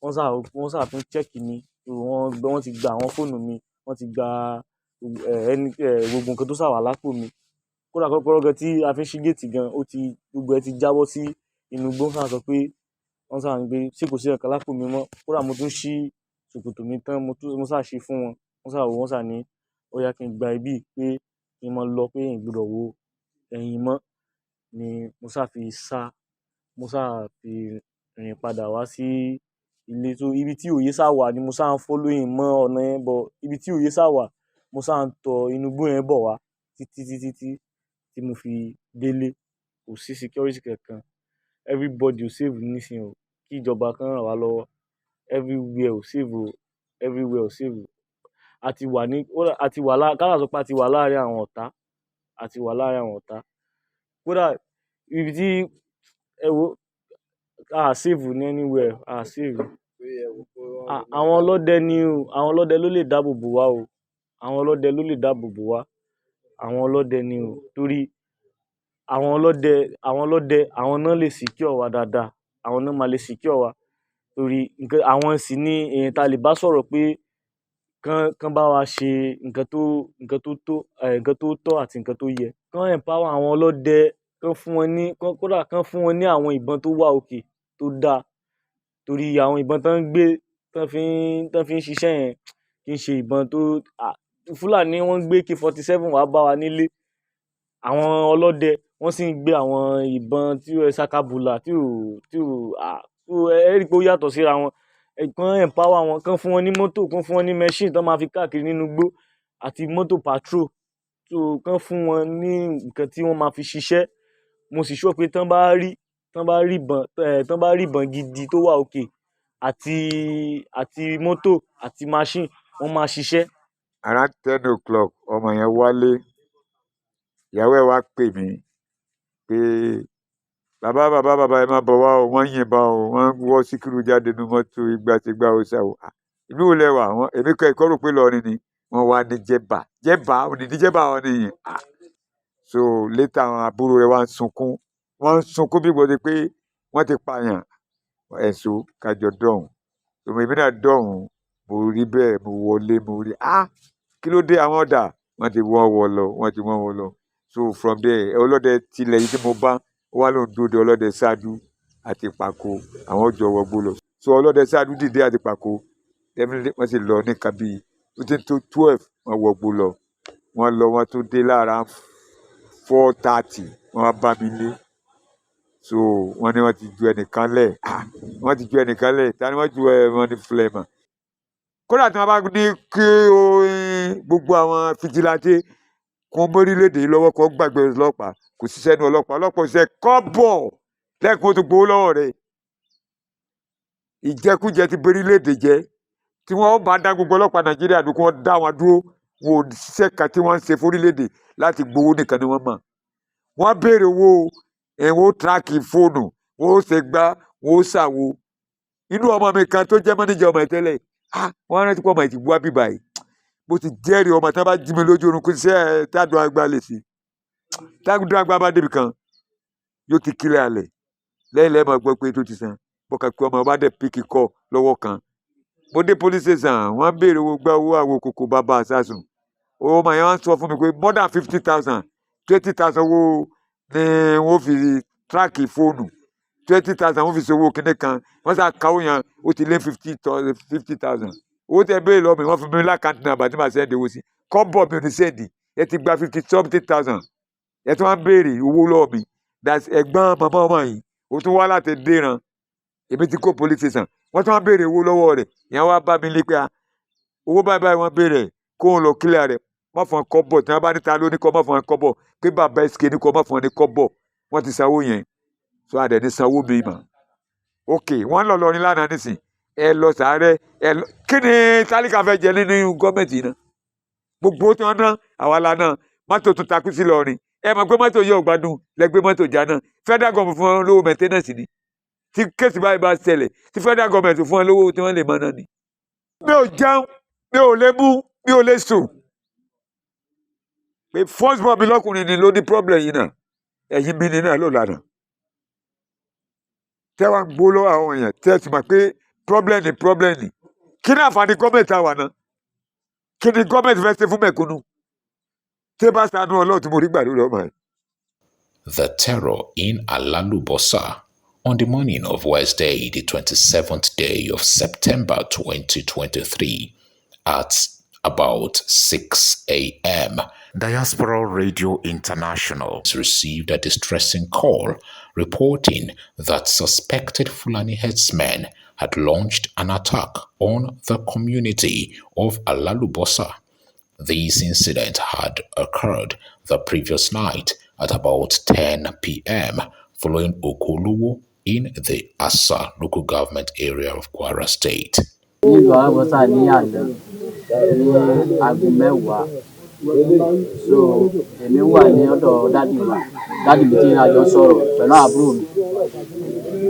wọ́n ṣáà tún check mi wọ́n ti gba àwọn fóònù mi wọ́n ti gba gbogbo nǹkan tó ṣáà wà lápò mi kódà kọ́kọ́rọ́ gan tí a fi ń ṣí géètì gan gbogbo ẹ ti jábọ́ sí inú igbó ṣáà sọ pé wọ́n ṣáà ń gbé ṣé kò sí nǹkan lápò mi mọ́ kódà mo tún ṣí ṣòkòtò mi tán mo ṣáà ṣe fún wọn wọ́n ṣáà ní ó yá kí n gba ibí pé kí n máa lọ pé n gbọ́dọ̀ wo ẹ̀yìn mọ́ ni mo ṣáà fi rìn padà wá sí ilé so ibi tí òye ṣáà wà ni mo ṣáà ń following mọ́ ọ̀nà yẹn bọ̀ ibi tí òye ṣáà wà mo ṣáà ń tọ inú igbó yẹn bọ̀ wá títí tí mo fi délé kò sí security kankan everybody ò save nísìnyí o kí ìjọba kan ràn wá lọ́wọ́ everywhere ò save o kálá sọ pé a ti wà láàrin àwọn ọ̀tá kódà ibi tí ẹ wo save ní anywhere save àwọn ọlọ́dẹ ló lè dáàbò bò wá o àwọn ọlọ́dẹ ni o torí àwọn ọlọ́dẹ àwọn náà lè secure wa dáadáa àwọn náà máa lè secure wa torí àwọn sì ní èèyàn tá a lè bá sọ̀rọ̀ pé kán bá wa ṣe nǹkan tó tọ́ àti nǹkan tó yẹ kán empower àwọn ọlọ́dẹ kán fún wọn ní àwọn ìbọn tó wà òkè tó dáa torí àwọn ìbọn tán ń gbé tán fi ń ṣiṣẹ́ yẹn kì í ṣe ìbọn tó Fúlàní wọ́n ń gbé AK-47 wá bá wa nílé àwọn ọlọ́dẹ wọ́n sì ń gbé àwọn ìbọn tí ó ṣakabùlà tí ò ẹ rí i pé ó yàtọ̀ síra wọn kán empower wọn kán fún wọn ní mọ́tò kán fún wọn ní machine tán máa fi káàkiri nínú igbó àti mọ́tò patrol so kán fún wọn ní nǹkan tí wọ́n máa fi ṣiṣẹ́ mo sì sọ pé tán bá rí ìbọn gidi tó wà òkè àti mọ́tò àti machine wọ́n máa ṣiṣẹ́. Around 10 o'clock ọmọ yẹn wálé ìyàwó ẹ̀ wá pè mí pé bàbá ẹ má bọ̀ wá o wọ́n yìnbọn o wọ́n wọ́ Síkírù jáde nínú mọ́tò ìgbà Hausa o ìlú wo lẹ́wà èmi kọ́ ẹ̀kọ́ rò pé lọ́ọ̀rin ni wọ́n wá ní jẹ́bà òní ní jẹ́bà wọn nìyí so later àwọn àbúrò rẹ̀ wá ń sunkún bí gbọ́dọ̀ pé wọ́n ti pààyàn ẹ̀sùn kájọ dọ̀hún tòmọ èmi náà dọ̀hún mo rí bẹ́ẹ̀ mo wọlé mo rí kí ló dé àwọn ọ̀dà wọ́n ti wọ́n wọ lọ so from there ọlọ́dẹ tilẹ̀ yìí tí mo bá wà lóun dúró de ọlọ́dẹ ṣáájú àti pàkó àwọn ọjọ́ wọgbó lọ so ọlọ́dẹ ṣáájú dìde àti pàkó wọ́n sì lọ ní kábí 12 wọ́n wọgbó lọ wọ́n tún dé lára 4:30 wọ́n wá bá mi lé so wọ́n ní wọ́n ti ju ẹnìkan lẹ̀ wọ́n ti ju ẹnìkan lẹ̀ ta ni wọ́n ju wọ́n ní Flema kódà tí wọ́n bá ní kí gbogbo àwọn fìjìláńtì kún mórílẹ̀-èdè lọ́wọ́ kó gbàgbé ọlọ́pàá kò ṣiṣẹ́ ní ọlọ́pàá ṣe kọ́bọ̀ lẹ́kùn tó gbowó lọ́wọ́ rẹ̀ ìjẹkújẹ ti borílẹ̀-èdè jẹ́ tí wọ́n bá dá gbogbo ọlọ́pàá Nàìjíríà dùn kí wọ́n dá wọn dúró wọn ò ṣiṣẹ́ kan tí wọ́n ń ṣe fórílẹ̀-èdè láti gbowó nìkan ni wọ́n mọ̀ wọ́n béèrè owó ẹ̀wọ̀n tíráàkì fóònù wọ́n ó ṣe gbá wọ́n ó ṣàwo inú ọmọ mi kan tó jẹ́ mọ́níjà ọmọ ẹ̀ tẹ́lẹ̀ wọ́n rántí pé ọmọ ẹ̀ ti wá bíbá yìí mo ti jẹ́rìí ọmọ tí wọ́n bá jí mi lójú orun kò sí ẹ̀ tádùn àgbà lè sí tádùn àgbà bá débi kan yóò ti kílẹ̀ alẹ̀ lẹ́yìn lẹ́yìn máa gbọ́ pé tó ti san bọ́kà pé ọmọ bá dẹ̀ píkì kọ́ lọ́wọ́ kan mo dé police station wọ́n béèrè owó gbá owó àwọn kòkó bàbá àsásùn owó màá yẹn wọ́n sọ fún mi pé more than 50,000 20,000 owó ni wọ́n fi tíráàkì fóònù 20,000 wọ́n fi ṣe owó kíní kan wọ́n sá káwó yẹn ó ti lé 50,000 owó tẹ béèrè lọ́wọ́ mi wọ́n fi mi lákàntì náà bàtí màá sẹ́ndì owó sí kọ́bọ̀ mi ò ní sẹ́ndì ẹ ti gba 50,000 ẹ tún wá béèrè owó lọ́wọ́ mi ẹ̀gbọ́n màmá ọmọ yìí ó tún wá láti dèràn èmi ti kó police station wọ́n tún wá béèrè owó lọ́wọ́ rẹ̀ ìyẹn wá bá mi lé pé owó báyìí wọ́n béèrè kó ń lọ kílẹ̀ rẹ̀ má fún kọ́bọ̀ tí wọ́n bá níta ló ní kọ́ má fún kọ́bọ̀ pé bàbá ẹ̀sìkè ní kọ́ má fún ní kọ́bọ̀ wọ́n ti sanwó yẹn so àdẹ̀ ní sanwó mi mà ok wọ́n lọ lọrin lánàá nísìn ẹ lọ sàárẹ̀ ẹ lọ kí ni tálíkà fẹ́ jẹ nínú gọ́ọ̀mẹ̀ntì náà gbogbo tí wọ́n ná àwa la náà mọ́tò tún takú sí lọrin ẹ mọ̀ pé mọ́tò yóò gbádùn lẹ́gbẹ́ mọ́tò já náà federal government fún wọn lówó maintenance ni tí kéèsì báyìí bá ṣẹlẹ̀ tí federal government fún wọn lówó tí wọ́n lè mọ náà ni. mi ò jẹun mi ò lè mú mi ò lè sùn pé first born mi lọ́kùnrin ni ló ní problem yìí náà ẹ̀yin mi ni náà ló lànà tẹ́ wá gbó lọ́wọ́ àwọn èèyàn tẹ́ ti mọ̀ pé problem ni kí ni àǹfààní gọ́ọ̀mẹ̀ntì àwa náà kí ni gọ́ọ̀mẹ̀ntì fẹ́ ṣe fún mẹ̀kúnnù tí bá ṣàánú ọlọ́run tí mo rí gbàdúrà ọmọ ẹ̀. The terror in Alalubosa on the morning of Wednesday, the 27th day of September 2023 at about 6 a.m. Diaspora Radio International received a distressing call reporting that suspected Fulani herdsmen had launched an attack on the community of Alalubosa. This incident had occurred the previous night at about 10 p.m. following Okolowo in the Asa local government area of Kwara State. Nílùú Àbọ̀sà ní àná ní aago mẹ́wàá so èmi wà ní ọ̀dọ̀ dádì mi tí a jọ sọ̀rọ̀ pẹ̀lú àbúrò mi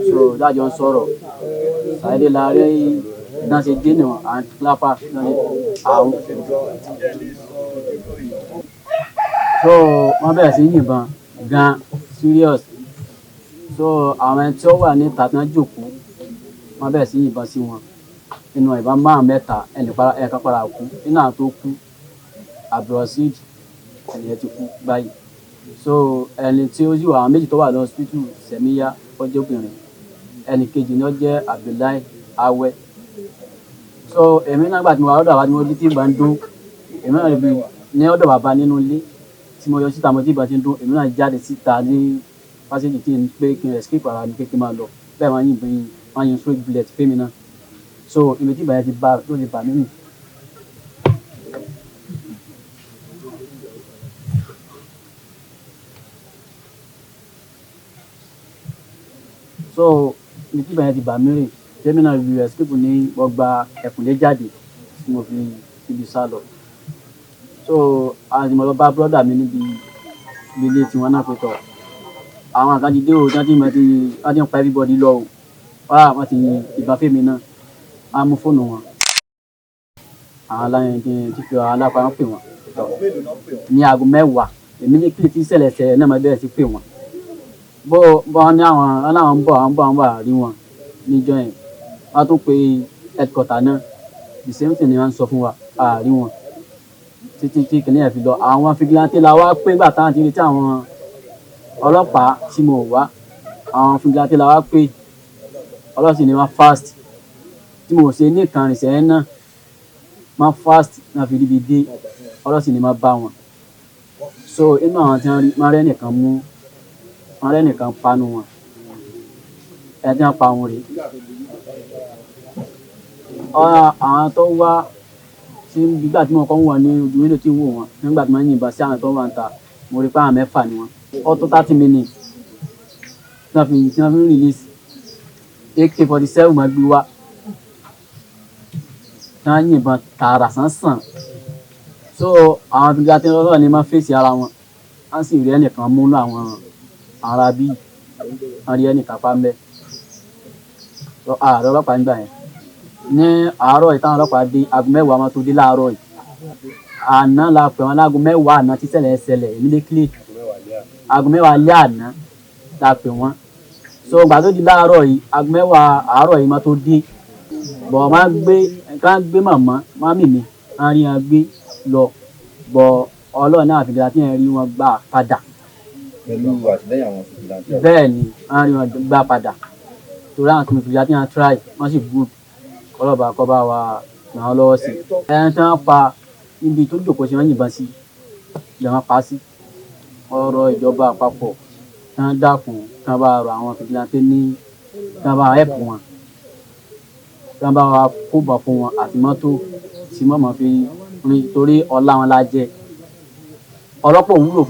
so dájọ́ sọ̀rọ̀ ṣáìdé láàárẹ̀ náà ṣe dé ní and clapper àwọn so wọ́n bẹ̀rẹ̀ sí yìnbọn gan serious so àwọn tí ó wà ní tàtàn jòkó wọ́n bẹ̀rẹ̀ sí yìnbọn sí wọn nínú ìbọn márùn mẹ́ta ẹnìkan padà kú nínú àwọn tó kú abrosid ẹnìyẹn ti kú báyìí so ẹni tí ó sì wà àwọn méjì tó wà ní hospital sẹmíyá ọjọ́ obìnrin ẹnì kejì ni ó jẹ́ Abdullahi Awẹ so èmi náà gbà tí mo wà lọ́dọ̀ àwa ni mo rí tí ìgbà ń dún èmi náà rí ní ọ̀dọ̀ bàbá nínú ilé tí mo yọ síta mo tí ìgbà ti ń dún èmi náà jáde síta ní pásíjì tí n pé kí n escape ara mi pé kí n máa lọ bẹ́ẹ̀ wọ́n yin straight bullet fẹ́mi náà so ibi tí ìgbà yẹn ti bá ló lè bà mí nì. so ibi tí ìgbà yẹn ti bà mí rè fẹ́mi náà rí escape ní ọgbà ẹ̀kúnlé jáde tí mo fi ibi sá lọ so àti mo lọ bá brọ́dà mi níbi ilé tiwọn náà pé tọ̀ àwọn àkàndídé o jáde ìmọ̀ tí wọ́n ti ń pa everybody lọ o wọ́n ti yin ìbọn fẹ́mi náà á mú fóònù wọn àwọn aláyẹn ti fi alápá wọn pè wọn ní aago mẹ́wàá èmi ní kí n ti ṣẹlẹ̀ náà máa bẹ̀rẹ̀ sí pè wọn bó ní àwọn aláwọn ń bọ̀ rí wọn níjọ́ yẹn wọ́n tún pe headquarter náà the same thing ni wọ́n ń sọ fún wa àárí wọn títí tí kìnìún yẹn fi lọ àwọn fìgìláńtì la wá pé gbà táwọn ti rí tí àwọn ọlọ́pàá tí mo wá àwọn fìgìláńtì la wá pé ọlọ́sìn ni wọ́n fast tí mo ṣe ní ìkànnì sẹ́yìn náà wọ́n fast náà fi ríbi dé ọlọ́sìn ni wọ́n bá wọn so inú àwọn tí wọ́n rẹ́ nìkan mú wọ́n rẹ́ nìkan panu wọn ẹni tí wọ́n pa wọn rèé àwọn tó wá tí nígbà tí mo kọ́ wọ̀ ní ojú wíńdò tí ń wò wọ́n nígbà tí wọ́n yìnbọn sí àwọn tó wà ń ta mo rí pé àwọn 6 ni wọ́n ó tó 30 minutes tí wọ́n fi release AK-47 máa gbé wá tí wọ́n yìnbọn tààrà sánsan so àwọn fìgbà tí wọ́n ní máa fèsì ara wọn wọ́n sì rí ẹnìkan múnú àwọn ará bí wọ́n rí ẹnìkan pa ń bẹ́ ààrẹ ọlọ́pàá ń gbà yẹn ní àárọ̀ ìtàn ọlọ́pàá dé aago 10 máa tó dé láàárọ̀ yìí àná la pè wọ́n láago 10 àná tí ṣẹlẹ̀ immediately aago 10 alẹ́ àná la pè wọ́n so ìgbà tó di láàárọ̀ yìí aago 10 àárọ̀ yìí máa tó dé bọ̀ máa gbé màmí mi á rí wọn gbé lọ bọ̀ ọlọ́run náà fìdí láti rí wọn gbà padà bẹ́ẹ̀ ni á rí wọn gbà padà torí àwọn tó fìdí láti wọn try wọ́n sì good ọlọ́ba kọ́ bá wa ràn án lọ́wọ́ sí ẹni tí wọ́n pa níbi tó jòkó sí wọ́n yìnbọn sí ilẹ̀ wọn pa sí ọ̀rọ̀ ìjọba àpapọ̀ tí wọ́n dákun tí wọ́n bá rọ àwọn fìdílàntè ní tí wọ́n bá ẹ̀pù wọn tí wọ́n bá wa kóbọ̀ fún wọn àti mọ́tò tí mọ́mọ́ fi rìn torí ọlá wọn la jẹ ọlọ́pàá wúlò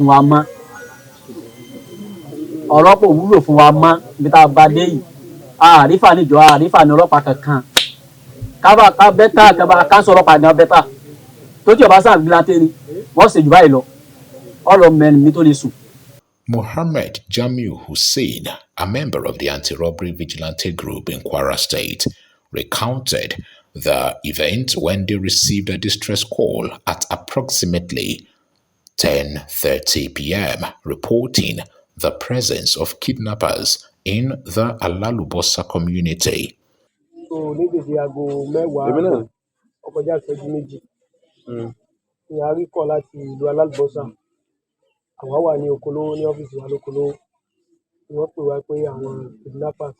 fún wa mọ́ ibi tá a bá dé yìí àrífà níjọ àrífà ní ọlọ́pàá kankan ká bẹ́tà ká sọ ọlọ́pàá ní bẹ́tà tó tí ọba sáà fìdílàntè ni wọ́n ṣe jù báyìí lọ ọlọ́mọbìnrin mi tó lè sùn. Mohammed Jamiu Hussein, a member of the anti-robbery vigilante group in Kwara State, recounted the event when they received a distress call at approximately 10:30 p.m. reporting the presence of kidnappers in the Alalubosa community. So ní dédé aago 10 ọkọjá ìṣẹ́jú méjì ni a rí kọ́ láti ìlú Alalubosa. Àwa wà ní Okolowo ní ọ́fíìsì wa lókolówó ni wọ́n pè wá pé àwọn kidnappers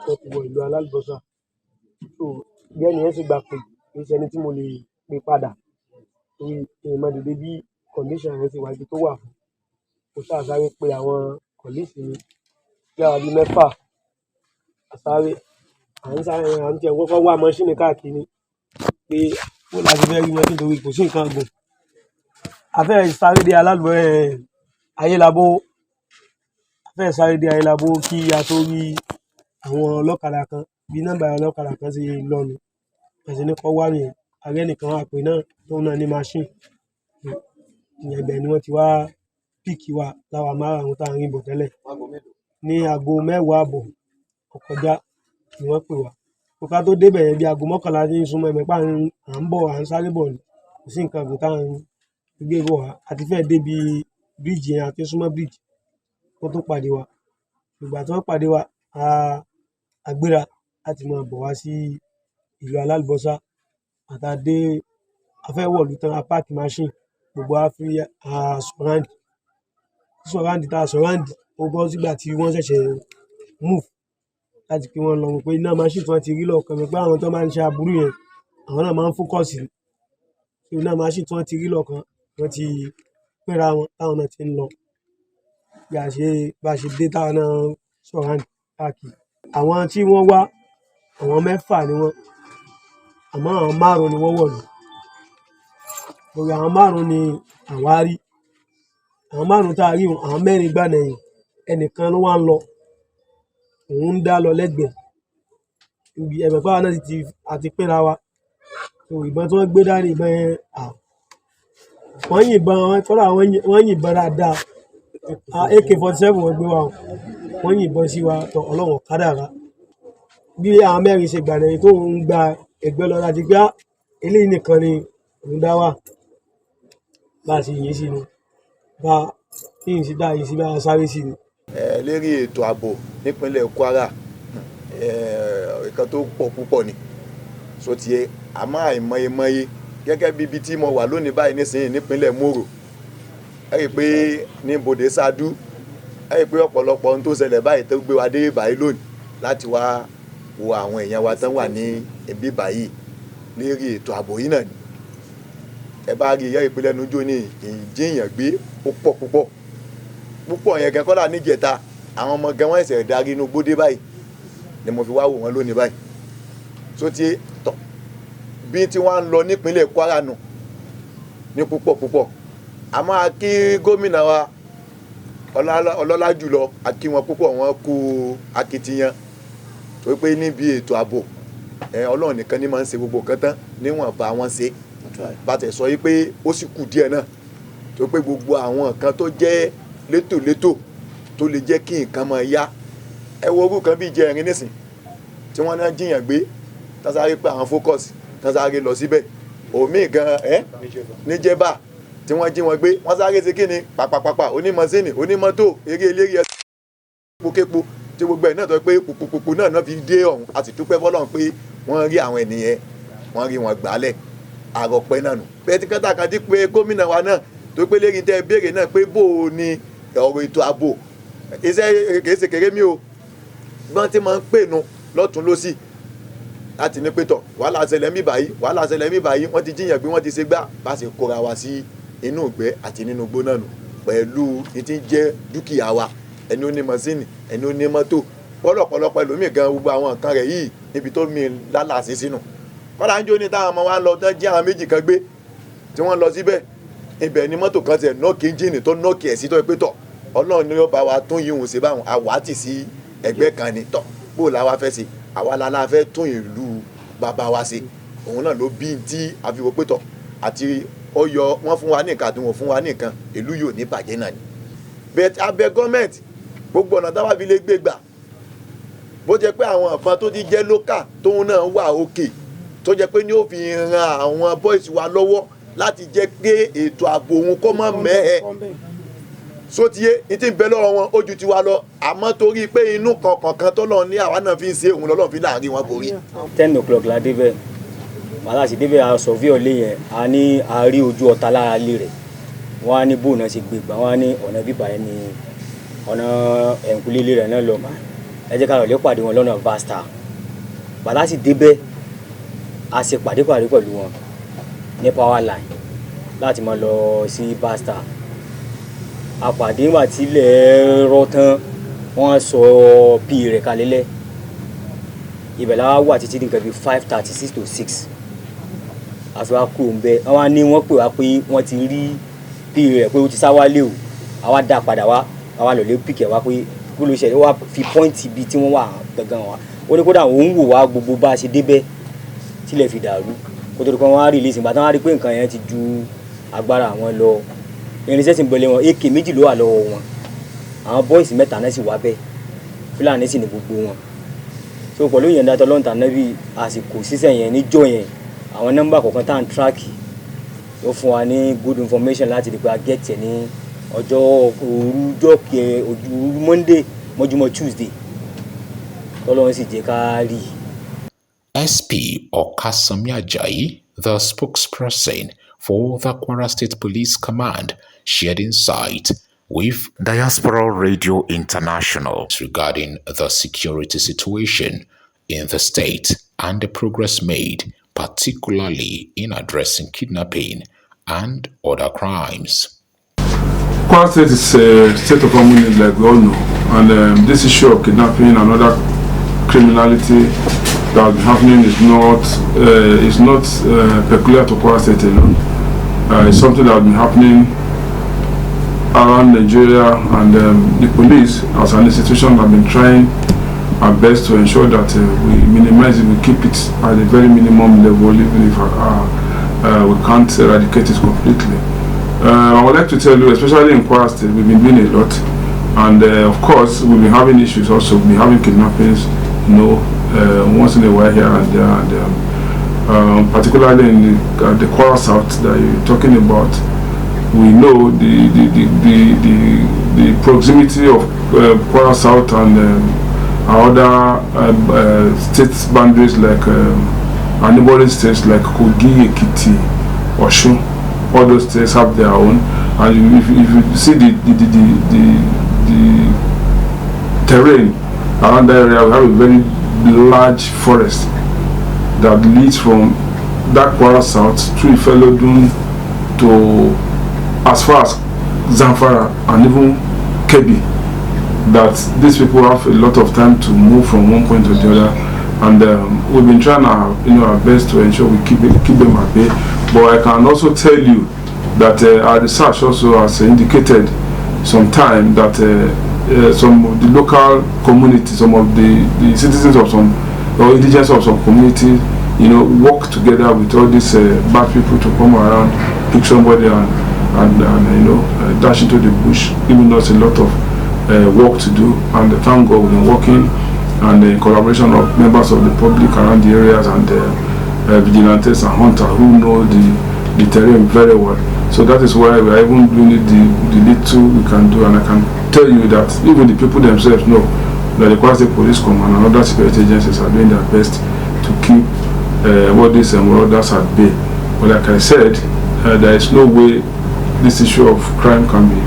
wọ́n ti wọ ìlú Alalubosa. So bí ẹni yẹn sì gbà pé kì í ṣe ẹni tí mo lè pè padà torí èèmọ̀ dédé bí condition rẹ̀ ti wà ibi tó wà fún kò sáré pé àwọn kọ̀líìsì mi bí àwọn bíi 6 àsáré à ń tiẹ̀ kọ́kọ́ wá mọ́ṣíìnì káàkiri pé ó láti fẹ́ rí wọn nítorí kò sí nǹkan gùn afẹ́ sáré dé Ayélabó kí a tó rí àwọn ọlọ́kadà kan bí nọ́mbà ọlọ́kadà kan ṣe lọ́nu ẹ̀sìn ní kọ́ wá nìyẹn ààrẹ nìkan wà pé náà tó náà ní machine ìyẹn ibẹ̀ ni wọ́n ti wá píìkì wa láwa márùn-ún tá à ń rìn bọ̀ tẹ́lẹ̀ ní aago 10 ọkọjá ni wọ́n pè wá kó ká tó débẹ̀ yẹn bí aago 11 ní súnmọ́ ẹ̀mẹ́pà à ń bọ̀ à ń sáré bọ̀ ni kò sí nǹkan gùn tá à ń gbé bọ̀ wá àti fẹ́ẹ̀ débi bíríìjì yẹn àti súnmọ́ bíríìjì wọ́n tó pàdé wa ìgbà tí wọ́n pàdé wa a gbéra láti máa bọ̀ wá sí ìlú Alalubosa àtàdé afẹ́wọ̀lú tán a páàkì machine gbogbo a fi sọ̀ráǹdì tá a sọ̀ráǹdì ó bọ́ sígbà tí wọ́n ṣẹ̀ṣẹ̀ move láti pé wọ́n lọ mọ̀ pé iná machine tí wọ́n ti rí lọ́ọ̀kan mọ̀ pé àwọn tó máa ń ṣe aburú yẹn àwọn náà máa ń fókọ̀sì iná machine tí wọ́n ti rí lọ́ọ̀kan wọ́n ti pínra wọn táwọn náà ti ń lọ bá a ṣe dé táwọn náà sọ̀ráǹdì káàkiri àwọn tí wọ́n wá àwọn 6 ni wọ́n àmọ́ àwọn 5 ni wọ́n wọ̀lú lórí àwọn 5 ni àwa rí àwọn 5 tá a rí àwọn 4 gbà nẹ̀yìn ẹnìkan ló wá ń lọ òun ń dá lọ lẹ́gbẹ̀ẹ́ ibi ẹ̀mẹ̀pá náà àti pínra wa so ìbọn tí wọ́n gbé dání ìbọn yẹn wọ́n yìnbọn kọ́lá wọ́n yìnbọn dáadáa AK-47 wọ́n gbé wa wọ́n yìnbọn sí wa tọ ọlọ́wọ̀n kádàrá bí àwọn 4 ṣe gbà lẹ́yìn tó ń gba ẹgbẹ́ lọ láti gbá eléyìí nìkan ni òun dá wà bá a sì yìn sí ni bá yìn sí dá yìn sí bá a sáré sí ni. Lérí ètò ààbò nípínlẹ̀ Kwara nǹkan tó pọ̀ púpọ̀ ni so tiẹ̀ àmọ́ àìmọye gẹ́gẹ́ bí ibi tí mo wà lónìí báyìí nísìnyí nípínlẹ̀ Moro ẹ rí i pé ní Bòdè Sádú ẹ rí i pé ọ̀pọ̀lọpọ̀ ohun tó ṣẹlẹ̀ báyìí tó gbé wa dé báyìí lónìí láti wá wo àwọn èèyàn wa tán wà ní ibi báyìí lérí ètò ààbò yìí náà ni ẹ bá rí ìyá ìpínlẹ̀ nujó ní ìjìyàn gbé ó pọ̀ púpọ̀ yẹn gan kọ́lá níjẹta àwọn ọmọ gan wọ́n ẹ̀sẹ̀ darí inú gbódé báyìí ni mo fi wá wò wọ́n lónìí báyìí tó ti tọ̀ bí tí wọ́n ń lọ nípínlẹ̀ Kwara nù ní púpọ̀ àmọ́ a kí gómìnà wa ọlọ́lá jùlọ a kí wọn púpọ̀ wọn kú akitiyan tó pé níbi ètò ààbò Ọlọ́run nìkan ní máa ń ṣe gbogbo nǹkan tán níwọ̀n bá wọn ṣe bá tẹ̀ sọ yí pé ó sì kù díẹ̀ náà tó pé gbogbo àwọn nǹkan tó jẹ́ létòlétò tó lè jẹ́ kí nǹkan máa yá ẹ wo orú kan bíi jẹrin nísìn tí wọ́n náà jiyàn gbé tásáré pé àwọn focus tásáré lọ síbẹ̀ òmíì gan níjẹba tí wọ́n jí wọn gbé wọ́n sáré ṣe kí ni pàpàpàpà onímọ̀síìnì onímọ́tò eré eléré ẹsẹ̀ képo tí gbogbo ẹ̀ náà tó pé pùpùpùpù náà fi dé ọ̀hún a sì dúpẹ́ fọlọ́run pé wọ́n rí àwọn ènìyàn wọ́n rí wọn gbálẹ̀ àròpẹ́ náà nù bẹ́ẹ̀ tí kọ́tà kan ti pé gómìnà wa náà tó pé lérí tẹ́ béèrè náà pé bó o ní ọ̀rọ̀ ètò ààbò iṣẹ́ kìí ṣe kéré mi o gbọ́n tí máa ń pè nu lọ́tún lọ́sì láti ní pé tọ̀ wàhálà ṣẹlẹ̀ mí báyìí wọ́n ti jíyàn gbé wọ́n ti ṣe gbá bá ṣe kóra wa sí inú ìgbẹ́ àti nínú igbó náà nù pẹ̀lú ní ti jẹ́ dúkìá wa ẹni ó ní mọ́sínì ẹni ó ní mọ́tò pọ̀lọpọ̀lọpọ̀ ẹlòmíì gan gbogbo àwọn nǹkan rẹ̀ yìí níbi tó mi lálàsí sínú kọ́lá ń jó ní táwọn ọmọ wa lọ tán jí àwọn méjì kan gbé tí wọ́n lọ síbẹ̀ ibẹ̀ ni mọ́tò kan tiẹ̀ nọ́ọ̀kì ẹ́ńjìnì tó nọ́ọ̀kì ẹ̀ sí tó pé tọ̀ Ọlọ́run ni yóò bá wa tún yìí hùn sí báwọn àwátì sí ẹgbẹ́ kan ni tọ̀ bó la wa fẹ́ ṣe àwa la fẹ́ tún ìlú bàbá wa ṣe òun náà ló bí tí a fi wò pé tọ̀ àti ọyọ wọn fún wa ní nǹkan àti wọn fún wa ní nǹkan ìlú yóò ní bàjẹ́ náà ni bẹ́ẹ̀ abẹ gọ́ọ̀mẹ̀ntì gbogbo ọ̀nà táwa fi lè gbé gbà bó jẹ́ pé àwọn nǹkan tó ti jẹ́ lókà tóun náà wà òkè tó jẹ́ pé ní ó fi ran àwọn boys wa lọ́wọ́ láti jẹ́ pé ètò ààbò òun kó mọ́ mẹ́ẹ̀ sótìyé ní tí ń bẹ lọ́wọ́ wọn ojú tiwa lọ àmọ́ torí pé inú kankan tó lọ ní àwa náà fi ń ṣe òun lọ́lọ́ fi láàrin wọn borí. 10 o'clock la débẹ̀ wàhálà sí débẹ̀ a survey lé yẹn a ní a rí ojú ọ̀tá lára lé rẹ̀ wọ́n á ní bóun náà ṣe gbé gbà wọ́n á ní ọ̀nà bíbá yẹn ní ọ̀nà ẹ̀ǹkúlé lé rẹ̀ náà lọ mà ẹ jẹ́ ká lọ lé pàdé wọn lọ́nà vasta wàhálà sí débẹ̀ a ṣe pàdé pẹ̀lú wọn ní power line láti máa lọ sí vasta àpàdé wà tí ilẹ̀ rọ tán wọ́n sọ pí rẹ̀ kalẹ́lẹ̀ ibẹ̀ la wà títí nǹkan bíi 5:36 to 6 àfi wá kúrò ń bẹ wọ́n ní wọ́n pè wá pé wọ́n ti rí pí rẹ̀ pé ó ti sá wálé o àwa dá padà wá àwa lọ lé pìkẹ́ wá pé kó ló ṣẹlẹ̀ wá fi pọ́ìntì ibi tí wọ́n wà gangan wá ó ní kódà òun wò wá gbogbo bá a ṣe débẹ̀ tílẹ̀ fi dàrú kó tó di kan wọ́n á rí release ìgbà táwọn á rí pé nǹkan yẹn ti ju agbára àwọn lọ irinṣẹ́ sì ń bẹ̀lẹ̀ wọn AK méjì ló wà lọ́wọ́ wọn àwọn boys mẹ́ta náà sì wá bẹ́ẹ̀ Fúlàní sì ní gbogbo wọn so pẹ̀lú yẹn dátọ́ lọ́ǹtà náà bí àsìkò sísẹ̀ yẹn níjọ́ yẹn àwọn nọ́mbà kọ̀ọ̀kan tá à ń tíráàkì ó fún wa ní good information láti rí pé a get ẹ̀ ní ọjọ́ òru Monday mọ́júmọ́ Tuesday tọ́lọ́run sì jẹ́ ká rí. SP Okasami Ajayi, the spokesperson for the Kwara State Police Command, shared insight with Diaspora Radio International regarding the security situation in the state and the progress made, particularly in addressing kidnapping and other crimes. Kwara State is a state of harmony, like we all know, and this issue of kidnapping and other criminality that has been happening is not peculiar to Kwara State alone. It's something that has been happening around Nigeria, and the police as an institution have been trying our best to ensure that we minimize it, we keep it at a very minimum level, even if we can't eradicate it completely. I would like to tell you, especially in Kwara State, we've been doing a lot, and of course we've been having issues also. We've been having kidnappings, once in a while here and there, and particularly in the Kwara South that you're talking about. We know the proximity of Kwara South and other state boundaries like neighbouring states like Kogi, Ekiti, Osun. All those states have their own, and if you see the terrain around that area, we have a very large forest that leads from that Kwara South through Ifelodun, to as far as Zamfara and even Kebbi, that these people have a lot of time to move from one point to the other, and we've been trying our best to ensure we keep them at bay. But I can also tell you that our research also has indicated some time that some of the local communities, some of the citizens of some or indigents of some community, work together with all these bad people to come around, pick somebody and dash into the bush, giving us a lot of work to do. And thank God we've been working, and in collaboration of members of the public around the areas, and vigilantes and hunters who know the terrain very well. So that is why we are even doing the little we can do, and I can tell you that even the people themselves know that the Kwara State Police Command and other security agencies are doing their best to keep all these marauders at bay. But like I said, there is no way this issue of crime can be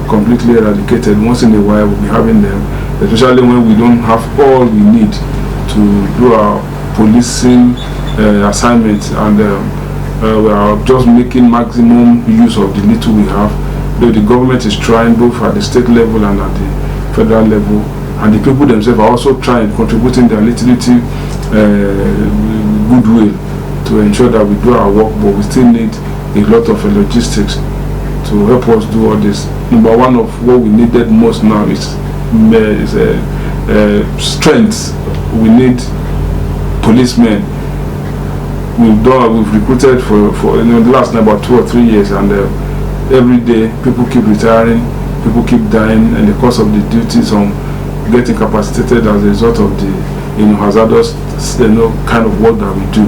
completely eradicated. Once in a while we'll be having them, especially when we don't have all we need to do our policing assignments, and we are just making maximum use of the little we have, though the government is trying both at the state level and at the federal level, and the people themselves are also trying, contributing their little goodwill to ensure that we do our work, but we still need a lot of logistics to help us do all this. Number one of what we needed most now is strength. We need policemen. We've recruited for the last about 2 or 3 years, and every day people keep retiring, people keep dying in the course of the duties, on getting capacitated as a result of the hazardous kind of work that we do.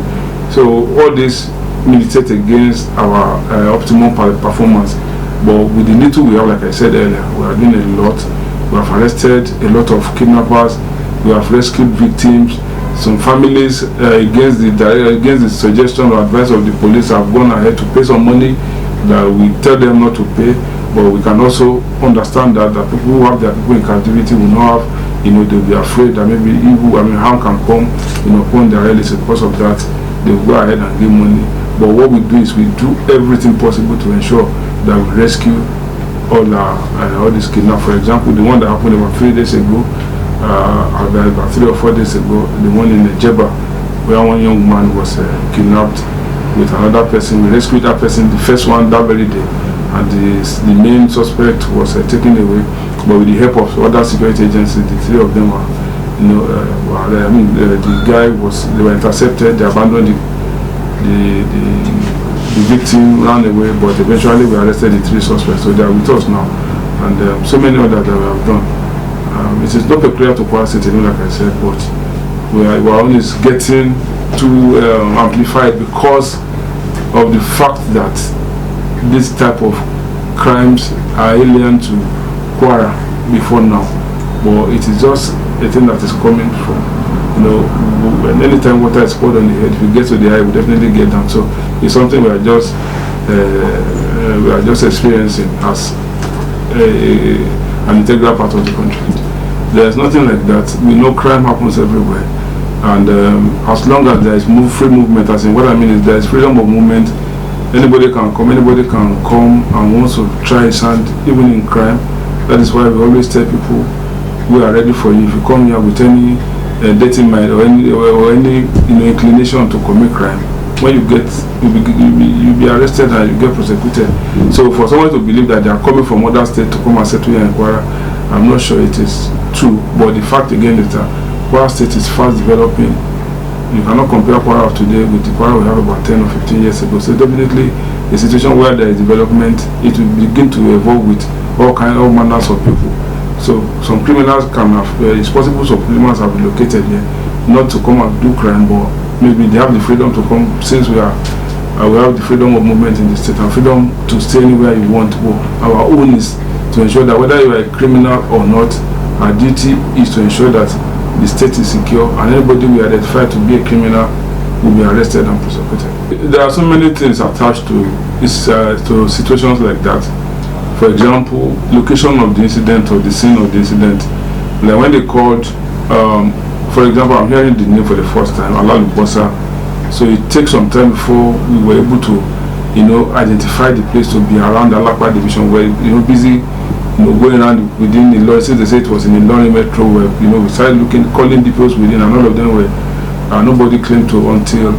So all this militate against our optimum performance. But with the little we have, like I said earlier, we are doing a lot. We have arrested a lot of kidnappers. We have rescued victims. Some families, against the suggestion or advice of the police, have gone ahead to pay some money that we tell them not to pay. But we can also understand that the people who have their people in captivity will not have, they'll be afraid that maybe harm can come, upon their relatives. Because of that, they will go ahead and give money. But what we do is we do everything possible to ensure that we rescue all these kidnappers. For example, the one that happened about 3 days ago, about 3 or 4 days ago, the one in Jeba, where one young man was kidnapped with another person. We rescued that person, the first one, that very day, and the main suspect was taken away. But with the help of other security agencies, the 3 of them were, they were intercepted. They abandoned the victim, ran away, but eventually we arrested the 3 suspects. So they are with us now, and so many others that we have done. It is not peculiar to Kwara State, like I said, but we are only getting too amplified because of the fact that this type of crimes are alien to Kwara before now. But it is just a thing that is coming from, anytime water is poured on the head, if you get to the eye, we definitely get down. So it's something we are just experiencing as an integral part of the country. There's nothing like that. We know crime happens everywhere, and as long as there is free movement, as in what I mean is there is freedom of movement. Anybody can come and wants to try his hand, even in crime. That is why we always tell people we are ready for you. If you come here with any dirty mind or any inclination to commit crime, when you'll be arrested and you get prosecuted. So for someone to believe that they are coming from other states to come and settle here in Kwara, I'm not sure it is true. But the fact again is that Kwara State is fast developing. You cannot compare Kwara of today with the Kwara we have about 10 or 15 years ago. So definitely a situation where there is development, it will begin to evolve with all manners of people. So some criminals it's possible some criminals have been located here, not to come and do crime, but maybe they have the freedom to come, since we have the freedom of movement in the state and freedom to stay anywhere you want. But our own is to ensure that whether you are a criminal or not, our duty is to ensure that the state is secure, and anybody we identify to be a criminal will be arrested and prosecuted. There are so many things attached to situations like that. For example, location of the incident or the scene of the incident. Like when they called, for example, I'm hearing the name for the first time, Alalubosa. So it takes some time before we were able to identify the place to be around the Alakpa division, where busy going around within the law. Since they say it was in the Lorry Metro, where we started calling depots within, and all of them were nobody claimed to until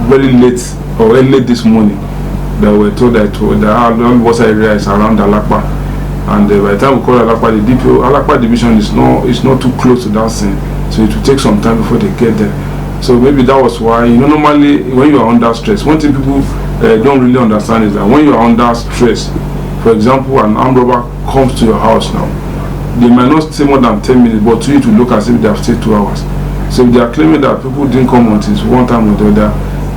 very late or late this morning. They were told that the Alakpa area is around Alakpa, and by the time we call Alakpa, the depot, Alakpa division is not too close to that scene, so it will take some time before they get there. So maybe that was why, normally when you are under stress, one thing people don't really understand is that when you are under stress, for example, an armed robber comes to your house now, they might not stay more than 10 minutes, but to you to look as if they have stayed 2 hours. So if they are claiming that people didn't come until one time or the other,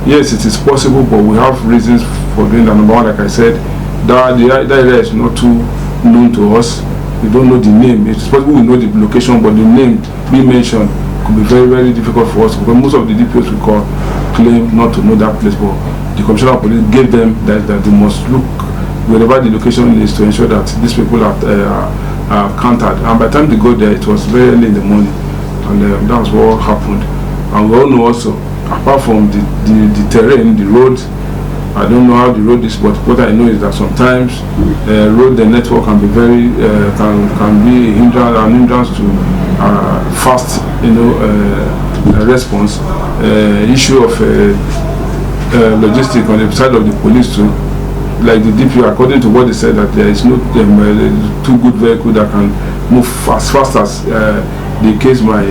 yes, it is possible, but we have reasons for doing that. Number one, like I said, that area is not too known to us. We don't know the name. It's possible we know the location, but the name being mentioned could be very, very difficult for us, because most of the DPOs we call claim not to know that place, but the Commissioner of Police gave them that they must look wherever the location is to ensure that these people are counted. And by the time they go there, it was very early in the morning, and that's what happened. And we all know also, apart from the terrain, the road, I don't know how the road is, but what I know is that sometimes the network can be very can be an hindrance to fast response. Issue of logistics on the side of the police too, like the DPO, according to what they said, that there is no too good vehicle that can move as fast as the case might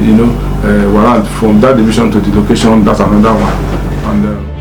warrant from that division to the location. That's another one. And